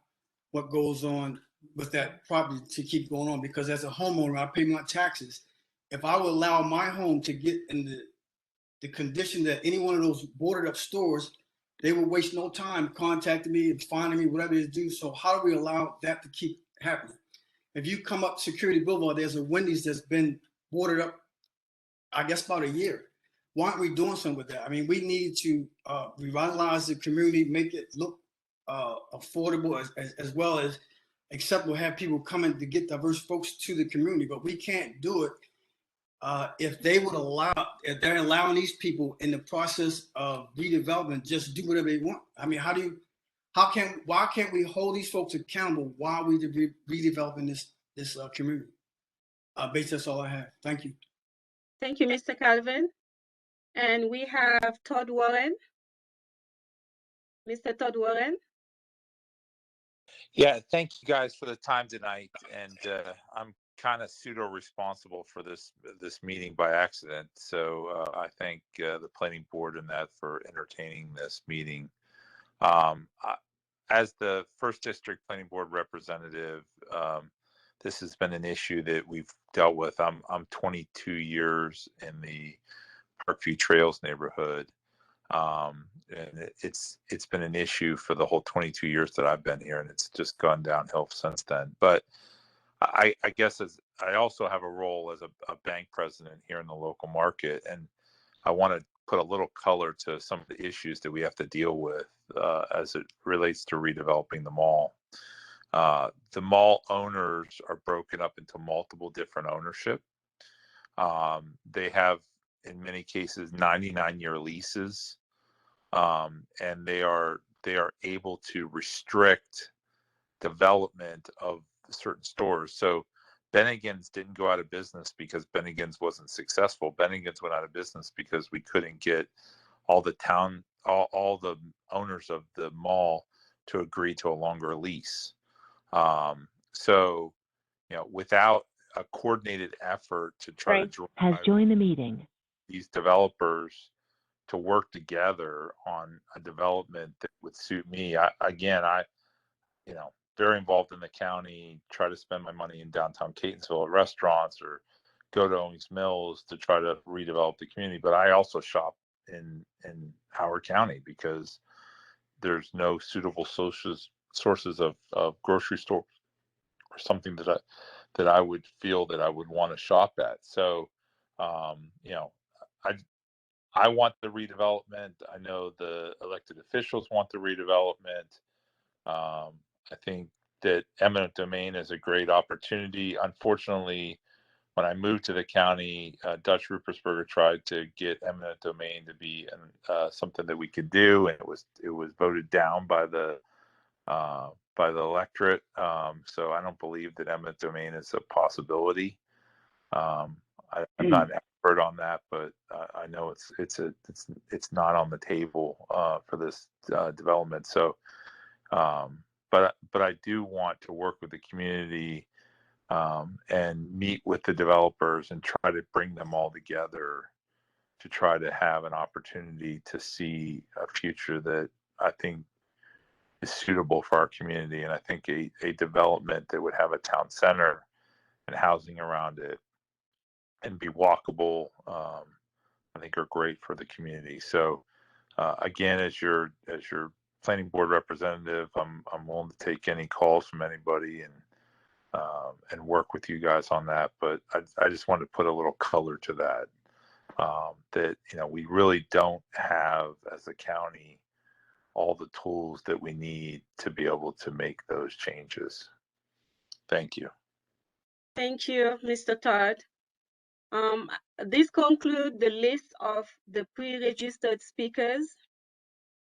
what goes on with that property to keep going on? Because as a homeowner, I pay my taxes. If I would allow my home to get in the condition that any one of those boarded up stores, they would waste no time contacting me and finding me, whatever they do. So how do we allow that to keep happening? If you come up Security Boulevard, there's a Wendy's that's been boarded up, I guess, about a year. Why aren't we doing something with that? I mean, we need to revitalize the community, make it look affordable as well as acceptable, have people coming to get diverse folks to the community. But we can't do it if they're allowing these people in the process of redevelopment just do whatever they want. I mean, why can't we hold these folks accountable while we redeveloping this community? Basically, that's all I have. Thank you. Thank you, Mr. Calvin. And we have Todd Warren. Mr. Todd Warren. Yeah, thank you guys for the time tonight. And I'm kind of pseudo responsible for this meeting by accident. So I thank the planning board and that for entertaining this meeting. As the first district planning board representative, this has been an issue that we've dealt with. I'm 22 years in the Parkview Trails neighborhood. And it's been an issue for the whole 22 years that I've been here, and it's just gone downhill since then. But I guess I also have a role as a bank president here in the local market, and I want to put a little color to some of the issues that we have to deal with as it relates to redeveloping the mall. The mall owners are broken up into multiple different ownership. They have, in many cases, 99-year leases, and they are able to restrict development of certain stores. So Bennigan's didn't go out of business because Bennigan's wasn't successful. Bennigan's went out of business because we couldn't get all the owners of the mall to agree to a longer lease. So, without a coordinated effort to try to drive joined the meeting. these developers to work together on a development that would suit me. Very involved in the county, try to spend my money in downtown Catonsville at restaurants or go to Owings Mills to try to redevelop the community. But I also shop in Howard County because there's no suitable sources of grocery stores or something that I would feel that I would want to shop at. So, I want the redevelopment. I know the elected officials want the redevelopment. I think that eminent domain is a great opportunity. Unfortunately, when I moved to the county, Dutch Rupersberger tried to get eminent domain to be something that we could do, and it was voted down by the the electorate. So I don't believe that eminent domain is a possibility. I'm not an expert on that, but I know it's not on the table for this development. So, but I do want to work with the community and meet with the developers and try to bring them all together to try to have an opportunity to see a future that I think is suitable for our community. And I think a development that would have a town center and housing around it and be walkable, I think are great for the community. So again, as your planning board representative, I'm willing to take any calls from anybody and work with you guys on that. But I just wanted to put a little color to that. That we really don't have as a county all the tools that we need to be able to make those changes. Thank you. Thank you, Mr. Todd. This concludes the list of the pre-registered speakers.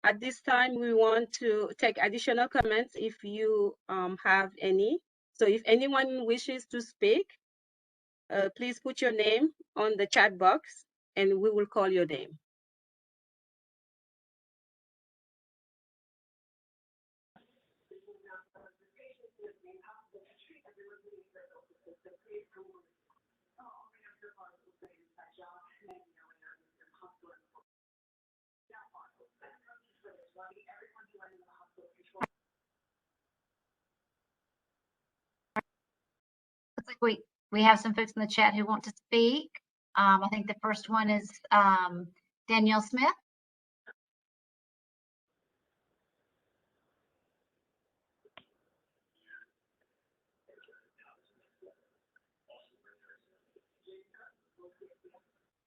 At this time, we want to take additional comments if you have any. So if anyone wishes to speak, please put your name on the chat box and we will call your name. Looks like we have some folks in the chat who want to speak. I think the first one is Danielle Smith.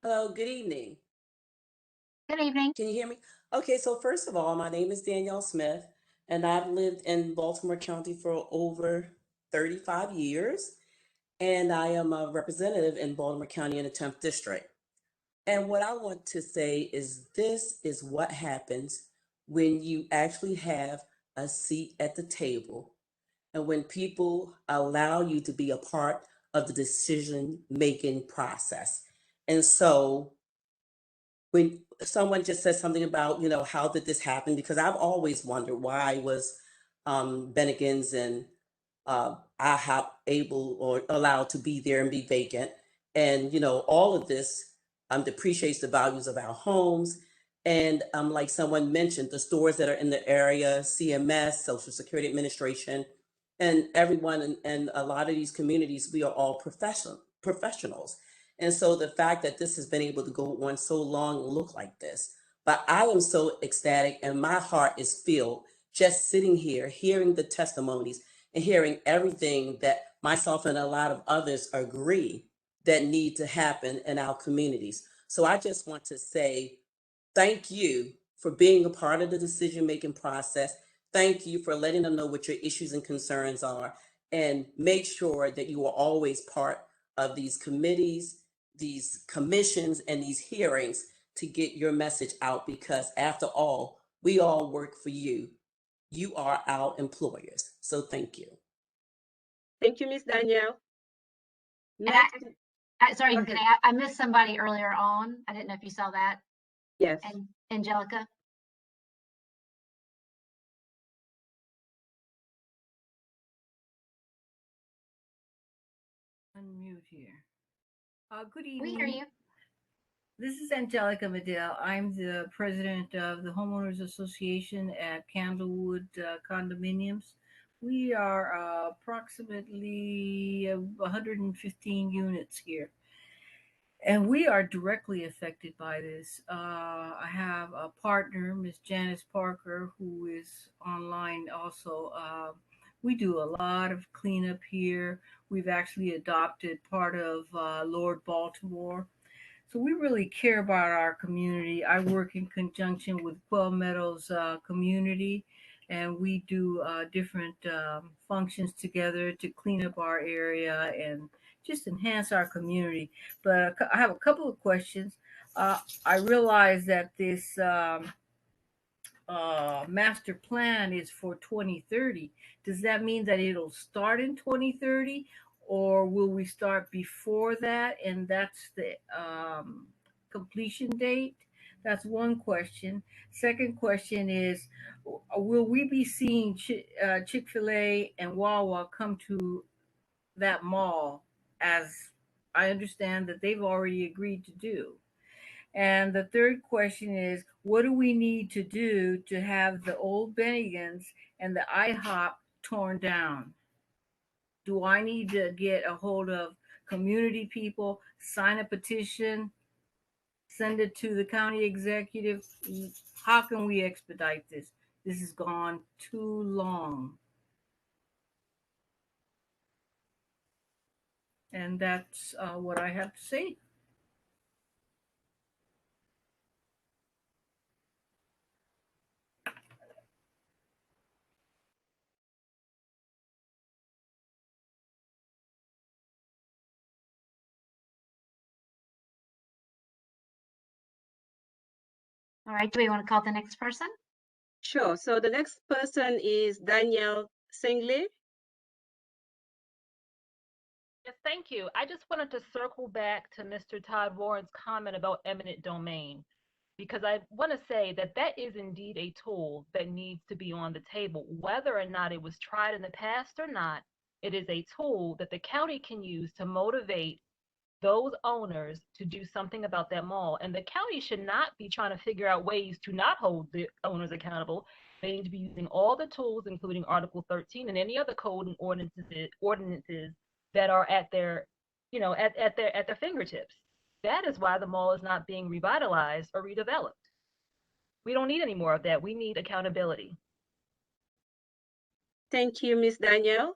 Hello, good evening. Good evening. Can you hear me? Okay, so first of all, my name is Danielle Smith, and I've lived in Baltimore County for over 35 years, and I am a representative in Baltimore County in the 10th District. And what I want to say is this is what happens when you actually have a seat at the table and when people allow you to be a part of the decision-making process. And so when someone just says something about, how did this happen? Because I've always wondered why was Bennigan's and IHOP able or allowed to be there and be vacant. And, all of this depreciates the values of our homes. And like someone mentioned, the stores that are in the area, CMS, Social Security Administration, and everyone and a lot of these communities, we are all professionals. And so the fact that this has been able to go on so long and look like this, but I am so ecstatic and my heart is filled just sitting here, hearing the testimonies and hearing everything that myself and a lot of others agree that need to happen in our communities. So I just want to say thank you for being a part of the decision-making process. Thank you for letting them know what your issues and concerns are, and make sure that you are always part of these committees, these commissions, and these hearings to get your message out, because after all, we all work for you. You are our employers. So thank you. Thank you, Ms. Danielle. Sorry, I missed somebody earlier on. I didn't know if you saw that. Yes. And Angelica. Unmute here. Good evening. We hear you. This is Angelica Medill. I'm the president of the Homeowners Association at Candlewood Condominiums. We are approximately 115 units here. And we are directly affected by this. I have a partner, Ms. Janice Parker, who is online also. We do a lot of cleanup here. We've actually adopted part of Lord Baltimore. So we really care about our community. I work in conjunction with Quell Meadows community, and we do different functions together to clean up our area and just enhance our community. But I have a couple of questions. I realize that this master plan is for 2030. Does that mean that it'll start in 2030, or will we start before that and that's the completion date? That's one question. Second question is, will we be seeing Chick-fil-A and Wawa come to that mall, as I understand that they've already agreed to do? And the third question is, what do we need to do to have the old Bennigan's and the IHOP torn down? Do I need to get a hold of community people, sign a petition, send it to the county executive? How can we expedite this? This has gone too long. And that's what I have to say. All right, do we want to call the next person? Sure. So the next person is Danielle Singley. Yes, thank you. I just wanted to circle back to Mr. Todd Warren's comment about eminent domain, because I want to say that that is indeed a tool that needs to be on the table. Whether or not it was tried in the past or not, it is a tool that the county can use to motivate those owners to do something about that mall. And the county should not be trying to figure out ways to not hold the owners accountable. They need to be using all the tools, including Article 13 and any other code and ordinances that are at their, at their fingertips. That is why the mall is not being revitalized or redeveloped. We don't need any more of that. We need accountability. Thank you, Ms. Danielle.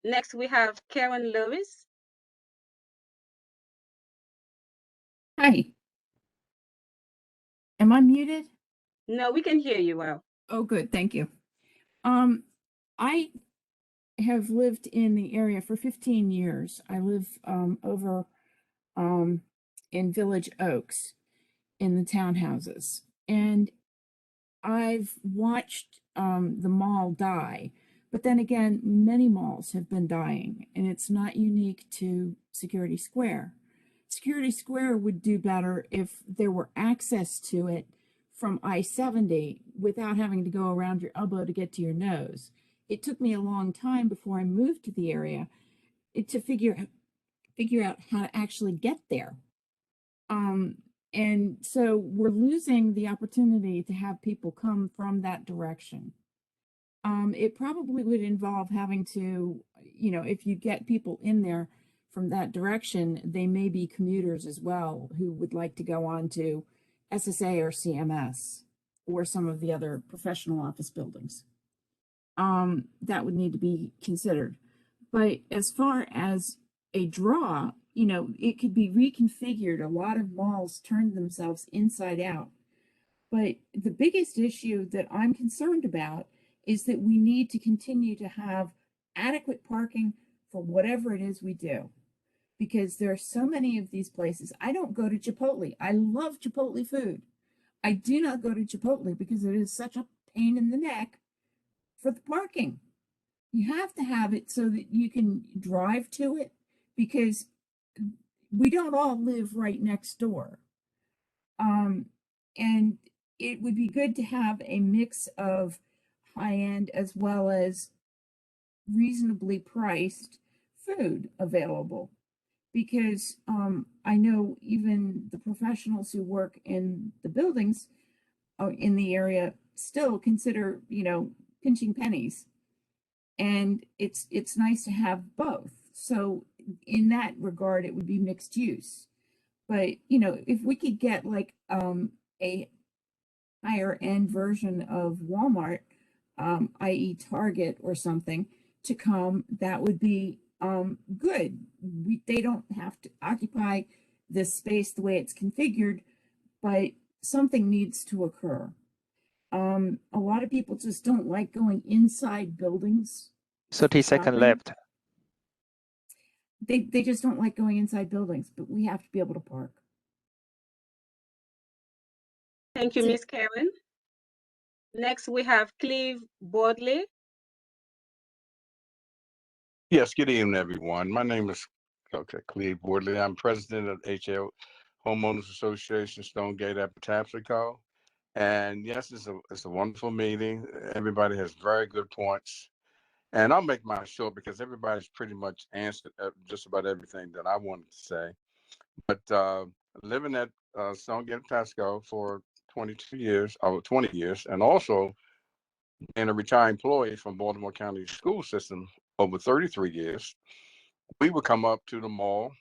Next, we have Karen Lewis. Hi. Am I muted? No, we can hear you well. Oh, good. Thank you. I have lived in the area for 15 years. I live over in Village Oaks in the townhouses. And I've watched the mall die. But then again, many malls have been dying, and it's not unique to Security Square. Security Square would do better if there were access to it from I-70 without having to go around your elbow to get to your nose. It took me a long time before I moved to the area to figure out how to actually get there. And so we're losing the opportunity to have people come from that direction. It probably would involve having to, if you get people in there from that direction, they may be commuters as well who would like to go on to SSA or CMS or some of the other professional office buildings. That would need to be considered. But as far as a draw, it could be reconfigured. A lot of malls turned themselves inside out. But the biggest issue that I'm concerned about is that we need to continue to have adequate parking for whatever it is we do. Because there are so many of these places. I don't go to Chipotle. I love Chipotle food. I do not go to Chipotle because it is such a pain in the neck for the parking. You have to have it so that you can drive to it, because we don't all live right next door. And it would be good to have a mix of high-end as well as reasonably priced food available. Because I know even the professionals who work in the buildings in the area still consider, pinching pennies. And it's nice to have both. So in that regard, it would be mixed use. But, if we could get like a higher end version of Walmart, i.e. Target or something, to come, that would be good. They don't have to occupy this space the way it's configured, but something needs to occur. A lot of people just don't like going inside buildings. 30 seconds left. They just don't like going inside buildings, but we have to be able to park. Thank you, Ms. Karen. Next, we have Cleve Bodley. Yes, good evening, everyone. My name is Cleve Wardley. I'm president of HL Homeowners Association, Stonegate at Patapsco. And yes, it's a wonderful meeting. Everybody has very good points. And I'll make mine short because everybody's pretty much answered just about everything that I wanted to say. But living at Stonegate Patapsco for 22 years, or 20 years, and also being a retired employee from Baltimore County School System over 33 years, we would come up to the mall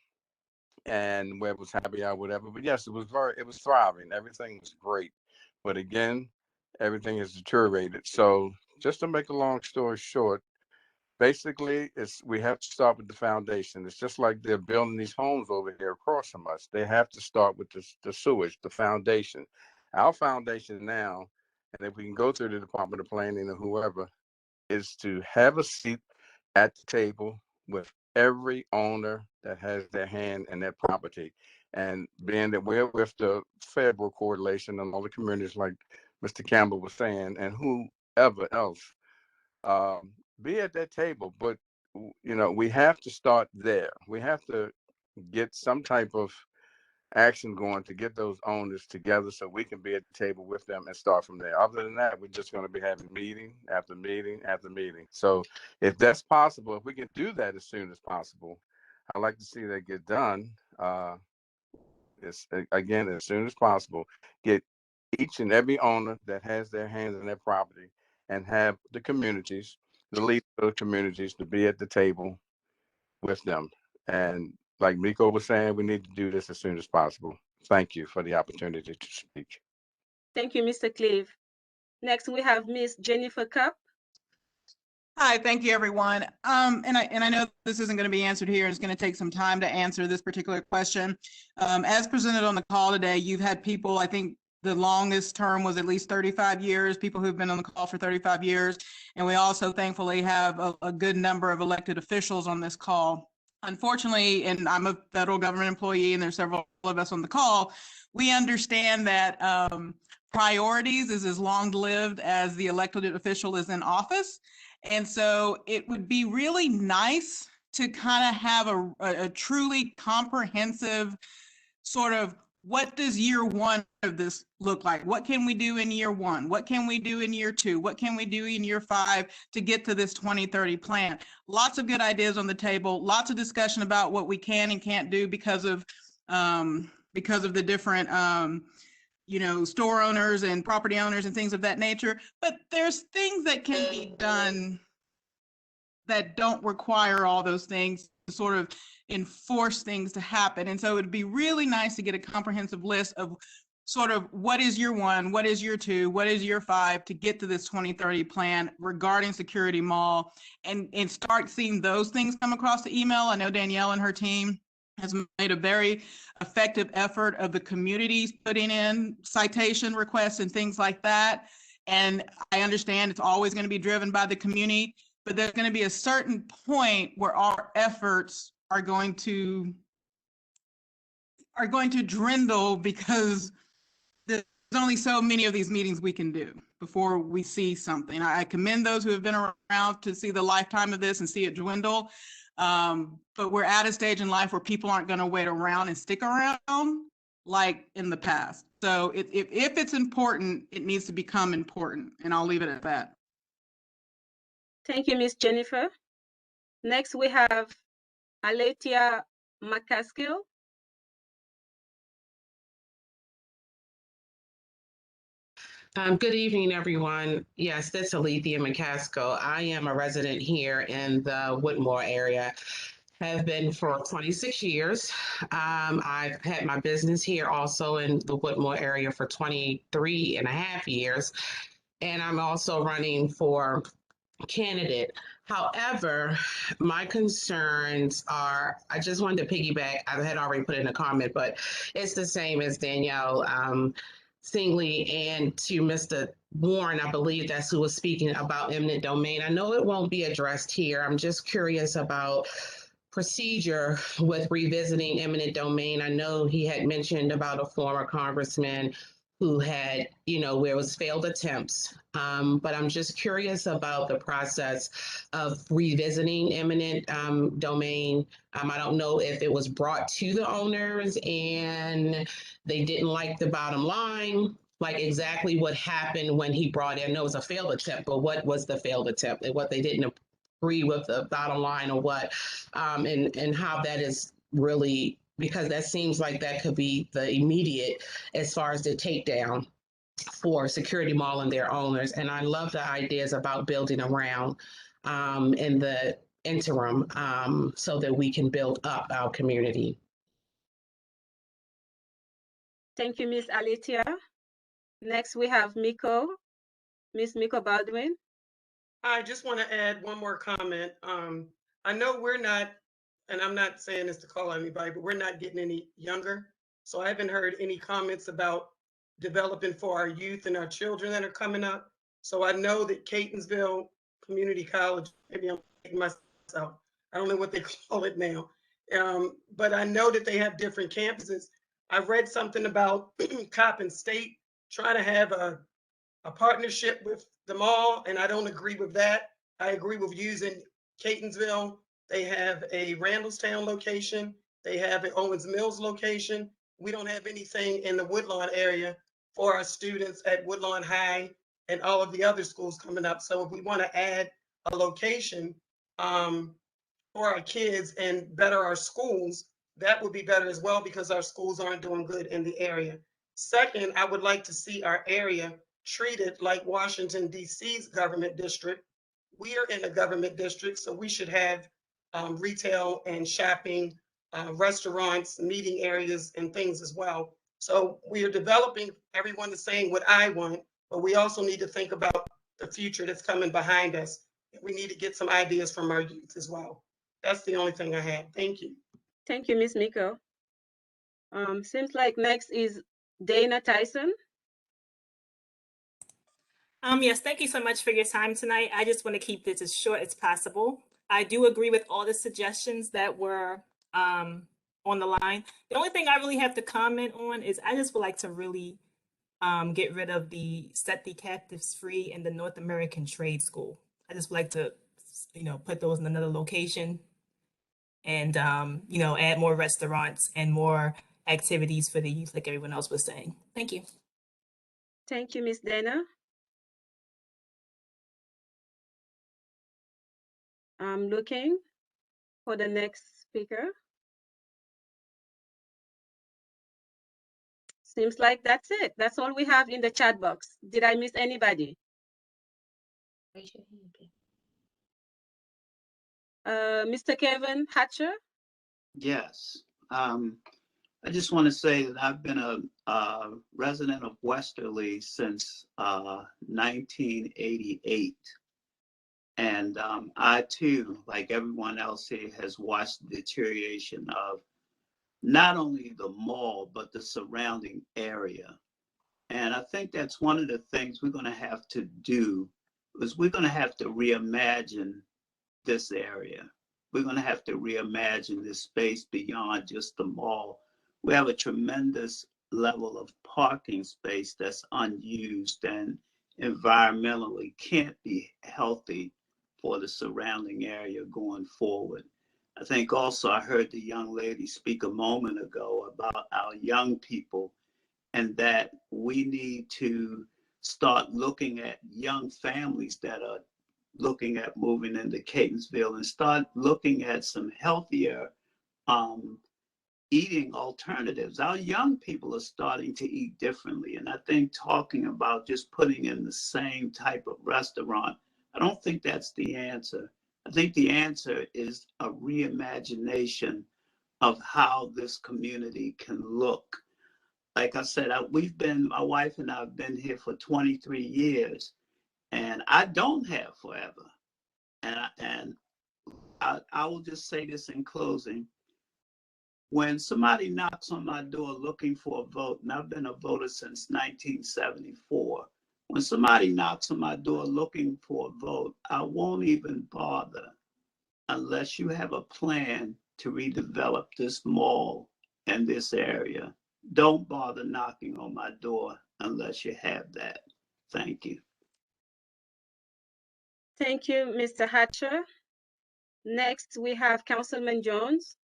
and where it was happy hour, whatever. But yes, it was thriving. Everything was great. But again, everything has deteriorated. So just to make a long story short, basically we have to start with the foundation. It's just like they're building these homes over here across from us. They have to start with the sewage, the foundation. Our foundation now, and if we can go through the Department of Planning or whoever, is to have a seat at the table with every owner that has their hand in their property. And being that we're with the federal coalition and all the communities like Mr. Campbell was saying, and whoever else, be at that table. But, we have to start there. We have to get some type of action going to get those owners together so we can be at the table with them and start from there. Other than that, we're just going to be having meeting after meeting after meeting. So if that's possible, if we can do that as soon as possible, I'd like to see that get done. Again, as soon as possible, get each and every owner that has their hands in their property and have the communities, the leaders of the communities, to be at the table with them. And like Miko was saying, we need to do this as soon as possible. Thank you for the opportunity to speak. Thank you, Mr. Cleve. Next, we have Miss Jennifer Cup. Hi, thank you, everyone. And I know this isn't going to be answered here. It's going to take some time to answer this particular question. As presented on the call today, you've had people, I think the longest term was at least 35 years, people who've been on the call for 35 years. And we also thankfully have a good number of elected officials on this call. Unfortunately, and I'm a federal government employee and there's several of us on the call, we understand that priorities is as long-lived as the elected official is in office. And so it would be really nice to kind of have a truly comprehensive sort of, what does year one of this look like? What can we do in year one? What can we do in year two? What can we do in year 5 to get to this 2030 plan? Lots of good ideas on the table, lots of discussion about what we can and can't do because of the different store owners and property owners and things of that nature. But there's things that can be done that don't require all those things to sort of enforce things to happen. And so it'd be really nice to get a comprehensive list of sort of what is year 1, what is year 2, what is year 5 to get to this 2030 plan regarding Security Mall, and start seeing those things come across the email. I know Danielle and her team has made a very effective effort of the communities putting in citation requests and things like that. And I understand it's always going to be driven by the community, but there's going to be a certain point where our efforts are going to dwindle because there's only so many of these meetings we can do before we see something. I commend those who have been around to see the lifetime of this and see it dwindle. But we're at a stage in life where people aren't going to wait around and stick around like in the past. So if it's important, it needs to become important. And I'll leave it at that. Thank you, Ms. Jennifer. Next, we have Aletia McCaskill. Good evening, everyone. Yes, this is Alethea McCaskill. I am a resident here in the Whitmore area. Have been for 26 years. I've had my business here also in the Whitmore area for 23 and a half years. And I'm also running for candidate. However, my concerns are, I just wanted to piggyback. I had already put in a comment, but it's the same as Danielle Singley and to Mr. Warren. I believe that's who was speaking about eminent domain. I know it won't be addressed here. I'm just curious about procedure with revisiting eminent domain. I know he had mentioned about a former congressman who had, where it was failed attempts. But I'm just curious about the process of revisiting eminent domain. I don't know if it was brought to the owners and they didn't like the bottom line, like exactly what happened when he brought in. No, it was a failed attempt, but what was the failed attempt and what they didn't agree with the bottom line or what, and how that is really, because that seems like that could be the immediate as far as the takedown for Security Mall and their owners. And I love the ideas about building around in the interim so that we can build up our community. Thank you, Miss Alicia. Next, we have Miko, Miss Miko Baldwin. I just want to add one more comment. I know we're not, and I'm not saying this to call out anybody, but we're not getting any younger. So I haven't heard any comments about developing for our youth and our children that are coming up. So I know that Catonsville Community College, maybe I'm making myself, I don't know what they call it now, but I know that they have different campuses. I read something about Coppin State trying to have a partnership with the mall, and I don't agree with that. I agree with using Catonsville. They have a Randallstown location. They have an Owens Mills location. We don't have anything in the Woodlawn area for our students at Woodlawn High and all of the other schools coming up. So if we want to add a location for our kids and better our schools, that would be better as well, because our schools aren't doing good in the area. Second, I would like to see our area treated like Washington, D.C.'s government district. We are in a government district, so we should have retail and shopping, restaurants, meeting areas, and things as well. So we are developing, everyone is saying what I want, but we also need to think about the future that's coming behind us. We need to get some ideas from our youth as well. That's the only thing I had. Thank you. Thank you, Ms. Miko. Seems like next is Dana Tyson. Yes, thank you so much for your time tonight. I just want to keep this as short as possible. I do agree with all the suggestions that were on the line. The only thing I really have to comment on is I just would like to really get rid of the set the captives free and the North American Trade School. I just would like to, put those in another location and, add more restaurants and more activities for the youth like everyone else was saying. Thank you. Thank you, Ms. Dana. I'm looking for the next speaker. Seems like that's it. That's all we have in the chat box. Did I miss anybody? Mr. Kevin Hatcher? Yes. I just want to say that I've been a resident of Westerly since 1988. And I too, like everyone else here, has watched the deterioration of not only the mall, but the surrounding area. And I think that's one of the things we're going to have to do, is we're going to have to reimagine this area. We're going to have to reimagine this space beyond just the mall. We have a tremendous level of parking space that's unused and environmentally can't be healthy for the surrounding area going forward. I think also I heard the young lady speak a moment ago about our young people, and that we need to start looking at young families that are looking at moving into Catonsville and start looking at some healthier eating alternatives. Our young people are starting to eat differently. And I think talking about just putting in the same type of restaurant, I don't think that's the answer. I think the answer is a reimagination of how this community can look. Like I said, my wife and I have been here for 23 years, and I don't have forever. And I will just say this in closing. When somebody knocks on my door looking for a vote, and I've been a voter since 1974, when somebody knocks on my door looking for a vote, I won't even bother unless you have a plan to redevelop this mall and this area. Don't bother knocking on my door unless you have that. Thank you. Thank you, Mr. Hatcher. Next, we have Councilman Jones.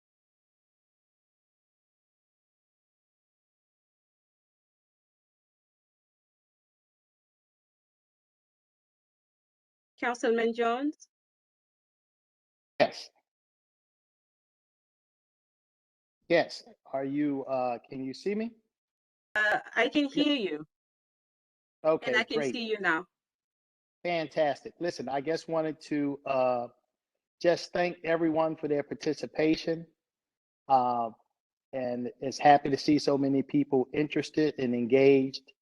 Councilman Jones? Yes. Yes. Are you, can you see me? I can hear you. Okay, And I can great. see you now. Fantastic. Listen, I just wanted to just thank everyone for their participation. And it's happy to see so many people interested and engaged.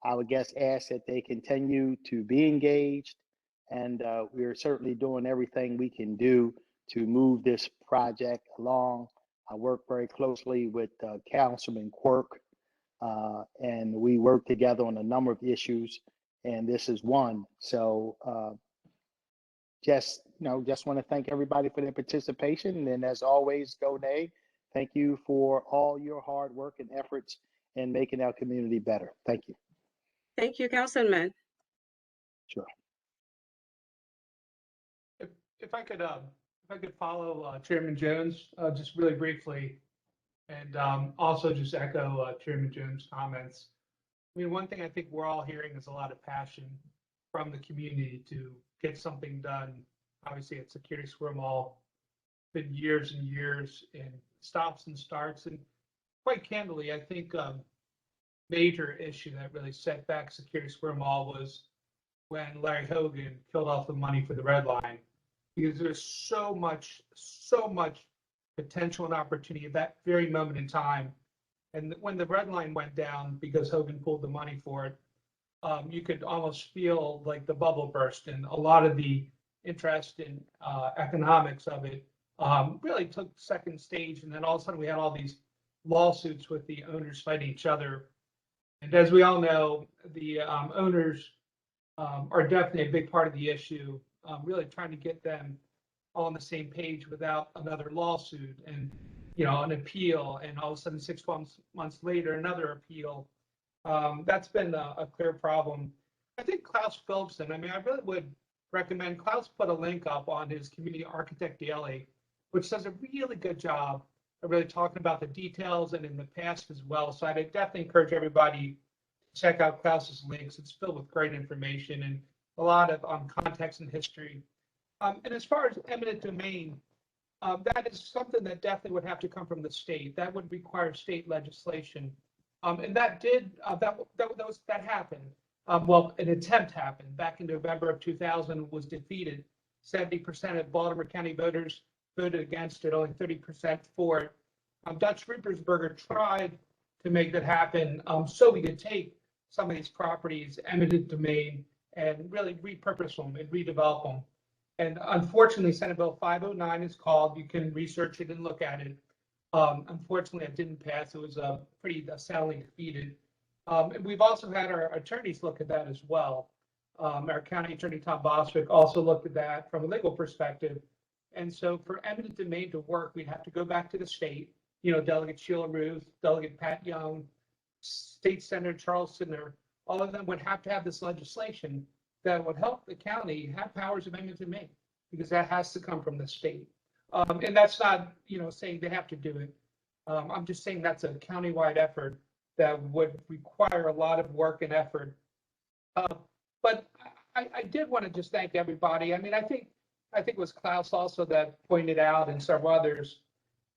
I would just ask that they continue to be engaged. And we're certainly doing everything we can do to move this project along. I work very closely with Councilman Quirk, and we work together on a number of issues, and this is one. So just want to thank everybody for their participation. And as always, Gonay, thank you for all your hard work and efforts in making our community better. Thank you. Thank you, Councilman. Sure. If I could follow Chairman Jones just really briefly, and also just echo Chairman Jones' comments. I mean, one thing I think we're all hearing is a lot of passion from the community to get something done. Obviously, at Security Square Mall, been years and years and stops and starts. And quite candidly, I think major issue that really set back Security Square Mall was when Larry Hogan killed off the money for the Red Line, because there's so much potential and opportunity at that very moment in time. And when the Red Line went down because Hogan pulled the money for it, you could almost feel like the bubble burst, and a lot of the interest in economics of it really took second stage. And then all of a sudden we had all these lawsuits with the owners fighting each other. And as we all know, the owners are definitely a big part of the issue, really trying to get them all on the same page without another lawsuit and, an appeal, and all of a sudden 6 months later, another appeal. That's been a clear problem. I think Klaus Philipson, I really would recommend, Klaus put a link up on his Community Architect Daily, which does a really good job of really talking about the details and in the past as well. So I'd definitely encourage everybody to check out Klaus's links. It's filled with great information and a lot of context and history. And as far as eminent domain, that is something that definitely would have to come from the state. That would require state legislation. And that happened. Well, an attempt happened back in November of 2000, was defeated. 70% of Baltimore County voters voted against it, only 30% for it. Dutch Ruppersberger tried to make that happen so we could take some of these properties, eminent domain, and really repurpose them and redevelop them. And unfortunately, Senate Bill 509 is called. You can research it and look at it. Unfortunately, it didn't pass. It was pretty soundly defeated. And we've also had our attorneys look at that as well. Our county attorney, Tom Bostwick, also looked at that from a legal perspective. And so for eminent domain to work, we'd have to go back to the state, Delegate Sheila Ruth, Delegate Pat Young, State Senator Charles Sidner, all of them would have to have this legislation that would help the county have powers of eminent domain, because that has to come from the state. And that's not, saying they have to do it. I'm just saying that's a countywide effort that would require a lot of work and effort. But I did want to just thank everybody. I think it was Klaus also that pointed out, and several others,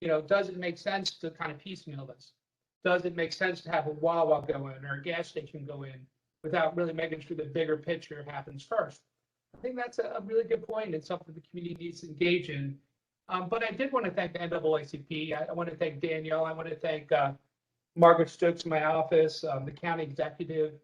does it make sense to kind of piecemeal this? Does it make sense to have a Wawa go in or a gas station go in without really making sure the bigger picture happens first? I think that's a really good point and something the community needs to engage in. But I did want to thank the NAACP. I want to thank Danielle. I want to thank Margaret Stokes in my office. The county executive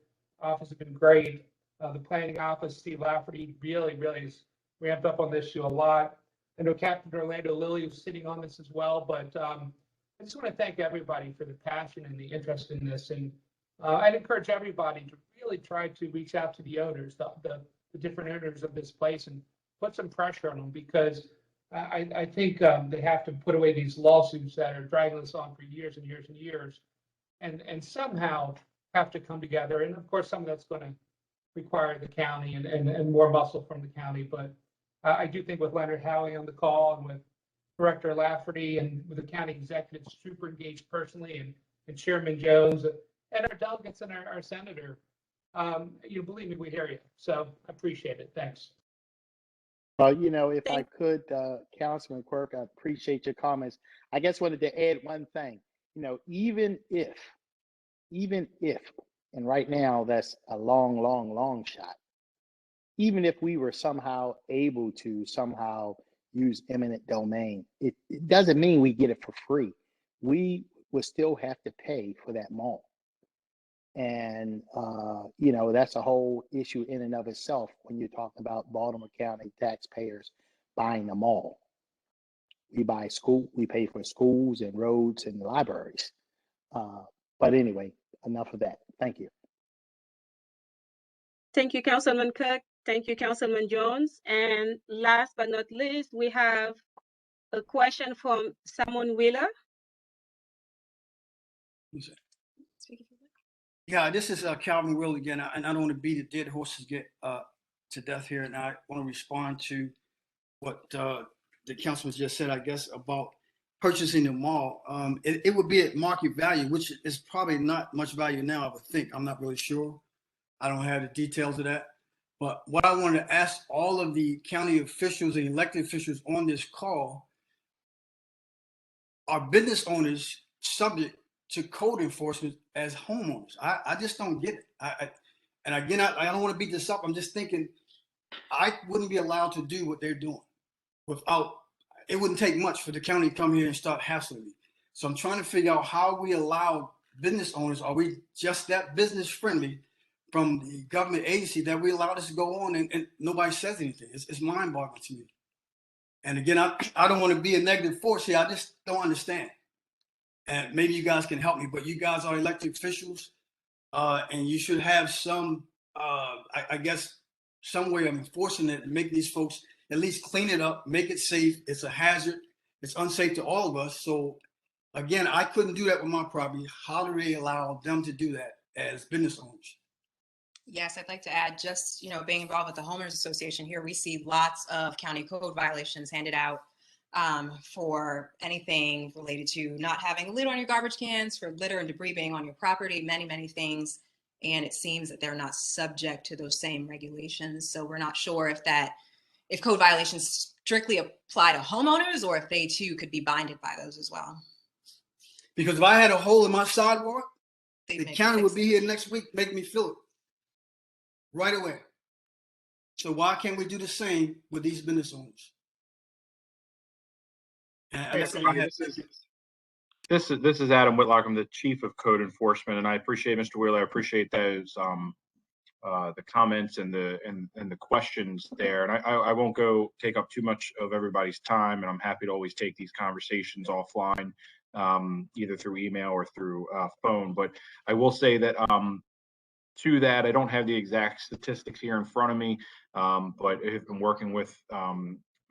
office has been great. The planning office, Steve Lafferty, really has ramped up on this issue a lot. I know Captain Orlando Lilly was sitting on this as well, but I just want to thank everybody for the passion and the interest in this. And I'd encourage everybody to really try to reach out to the owners, the different owners of this place, and put some pressure on them, because I think they have to put away these lawsuits that are dragging us on for years and years and years, and somehow have to come together. And of course, some of that's going to require the county and more muscle from the county. But I do think with Leonard Howie on the call and with Director Lafferty and with the county executive super engaged personally and Chairman Jones and our delegates and our senator, you believe me, we hear you. So I appreciate it. Thanks. You know, if I could, Councilman Quirk, I appreciate your comments. I just wanted to add one thing. You know, even if, and right now that's a long shot, even if we were somehow able to somehow use eminent domain, it doesn't mean we get it for free. We will still have to pay for that mall. And, you know, that's a whole issue in and of itself when you're talking about Baltimore County taxpayers buying the mall. We pay for schools and roads and libraries. But anyway, enough of that. Thank you. Thank you, Councilman Cook. Thank you, Councilman Jones. And last but not least, we have a question from Simon Wheeler. Yeah, this is Calvin Will again, and I don't want to beat a dead horses get to death here, and I want to respond to what the councilman just said, I guess, about purchasing the mall. It would be at market value, which is probably not much value now, I would think. I'm not really sure. I don't have the details of that. But what I wanted to ask all of the county officials and elected officials on this call, are business owners subject to code enforcement as homeowners? I just don't get it. And again, I don't want to beat this up. I'm just thinking I wouldn't be allowed to do what they're doing without, it wouldn't take much for the county to come here and start hassling me. So I'm trying to figure out how we allow business owners, are we just that business friendly from the government agency that we allow this to go on and nobody says anything? It's mind boggling to me. And again, I don't want to be a negative force here. I just don't understand. And maybe you guys can help me, but you guys are elected officials, and you should have some, I guess, some way of enforcing it and make these folks at least clean it up, make it safe. It's a hazard. It's unsafe to all of us. So again, I couldn't do that with my property. How do they allow them to do that as business owners? Yes, I'd like to add, just, being involved with the homeowners association here, we see lots of county code violations handed out for anything related to not having a lid on your garbage cans, for litter and debris being on your property, many things. And it seems that they're not subject to those same regulations. So we're not sure if code violations strictly apply to homeowners or if they too could be binded by those as well. Because if I had a hole in my sidewalk, the county would be here next week making me fill it right away. So why can't we do the same with these business owners? This is Adam Whitlock. I'm the Chief of Code Enforcement, and I appreciate Mr. Wheeler. I appreciate those the comments and the questions there. And I won't take up too much of everybody's time, and I'm happy to always take these conversations offline, either through email or through phone. But I will say that to that, I don't have the exact statistics here in front of me, but I have been working with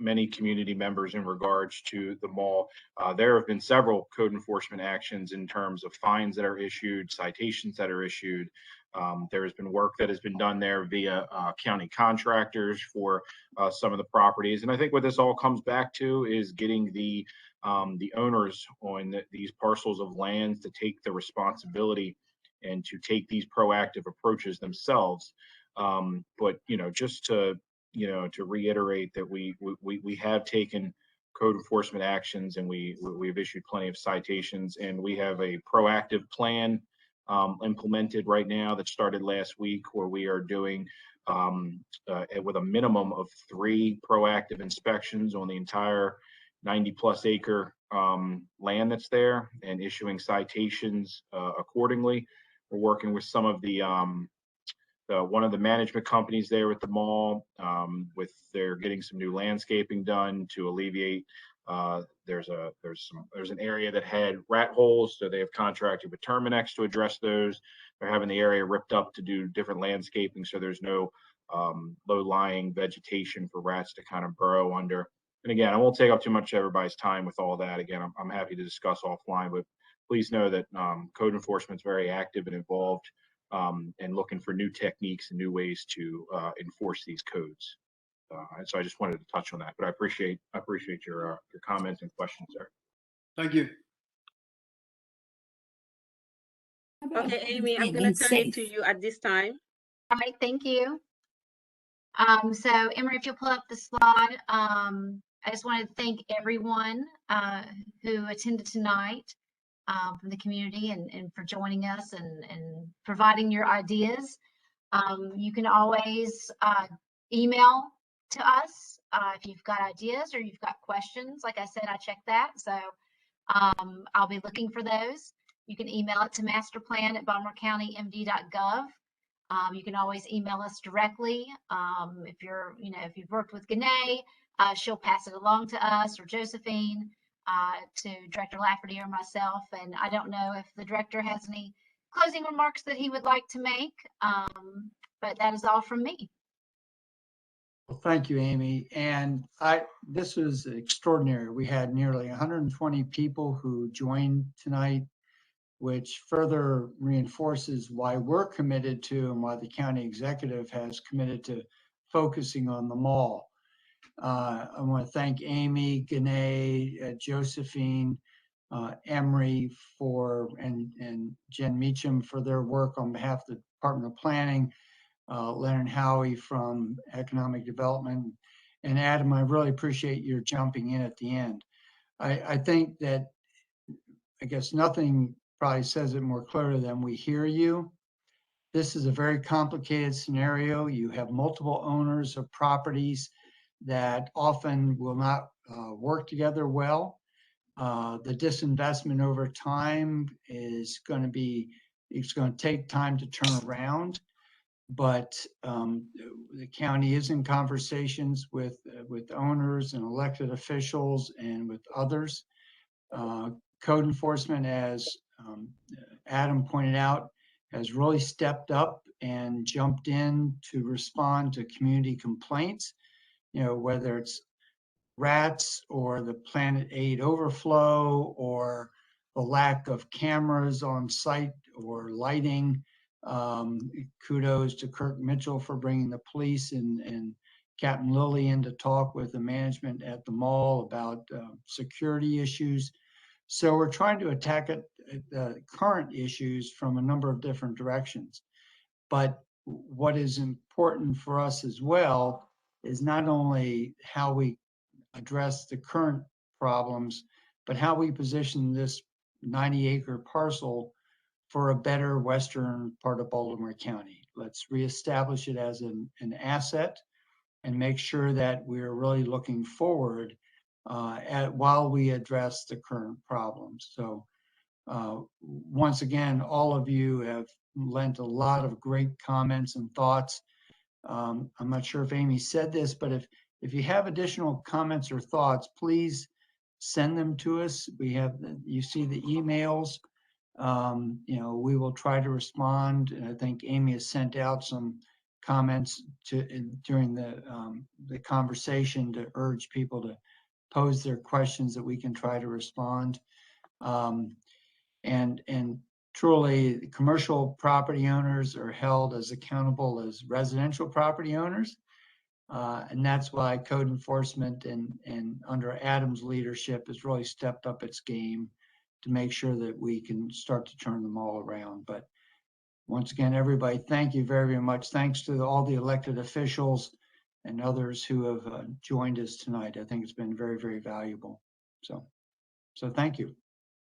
many community members in regards to the mall. There have been several code enforcement actions in terms of fines that are issued, citations that are issued. There has been work that has been done there via county contractors for some of the properties. And I think what this all comes back to is getting the owners on these parcels of land to take the responsibility and to take these proactive approaches themselves. But just to reiterate that we have taken code enforcement actions, and we've issued plenty of citations, and we have a proactive plan implemented right now that started last week, where we are doing with a minimum of 3 proactive inspections on the entire 90+ acre land that's there, and issuing citations accordingly. We're working with some of the one of the management companies there at the mall, they're getting some new landscaping done to alleviate. There's an area that had rat holes, so they have contracted with Terminex to address those. They're having the area ripped up to do different landscaping, so there's no low-lying vegetation for rats to kind of burrow under. And again, I won't take up too much of everybody's time with all that. Again, I'm happy to discuss offline, but please know that code enforcement is very active and involved and looking for new techniques and new ways to enforce these codes. And so I just wanted to touch on that, but I appreciate your comments and questions there. Thank you. Okay, Amy, I'm gonna turn it to you at this time. All right, thank you. So Emery, if you'll pull up the slide, I just wanted to thank everyone who attended tonight from the community and for joining us and providing your ideas. You can always email to us if you've got ideas or you've got questions. Like I said, I check that. So I'll be looking for those. You can email it to masterplan@baltimorecounty.md.gov. You can always email us directly. If you've worked with Ganae, she'll pass it along to us, or Josephine, to Director Lafferty or myself. And I don't know if the director has any closing remarks that he would like to make, but that is all from me. Well, thank you, Amy. And this was extraordinary. We had nearly 120 people who joined tonight, which further reinforces why we're committed to and why the county executive has committed to focusing on the mall. I want to thank Amy, Ganae, Josephine, Emery and Jen Meacham for their work on behalf of the Department of Planning, Leonard Howie from Economic Development, and Adam, I really appreciate your jumping in at the end. I think that, I guess nothing probably says it more clearly than we hear you. This is a very complicated scenario. You have multiple owners of properties that often will not work together well. The disinvestment over time is going to take time to turn around, but the county is in conversations with owners and elected officials and with others. Code enforcement, as Adam pointed out, has really stepped up and jumped in to respond to community complaints, whether it's rats or the Planet 8 overflow or the lack of cameras on site or lighting. Kudos to Kirk Mitchell for bringing the police and Captain Lilly in to talk with the management at the mall about security issues. So we're trying to attack the current issues from a number of different directions. But what is important for us as well is not only how we address the current problems, but how we position this 90-acre parcel for a better western part of Baltimore County. Let's reestablish it as an asset and make sure that we're really looking forward while we address the current problems. So once again, all of you have lent a lot of great comments and thoughts. I'm not sure if Amy said this, but if you have additional comments or thoughts, please send them to us. You see the emails. We will try to respond. And I think Amy has sent out some comments during the conversation to urge people to pose their questions that we can try to respond. And truly, commercial property owners are held as accountable as residential property owners. And that's why code enforcement and under Adam's leadership has really stepped up its game to make sure that we can start to turn them all around. But once again, everybody, thank you very, very much. Thanks to all the elected officials and others who have joined us tonight. I think it's been very, very valuable. So thank you.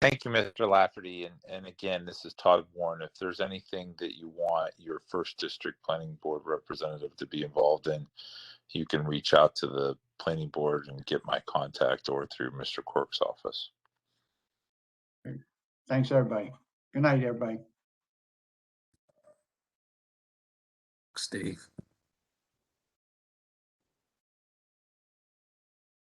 Thank you, Mr. Lafferty. And again, this is Todd Warren. If there's anything that you want your first district planning board representative to be involved in, you can reach out to the planning board and get my contact or through Mr. Quirk's office. Thanks, everybody. Good night, everybody. Steve.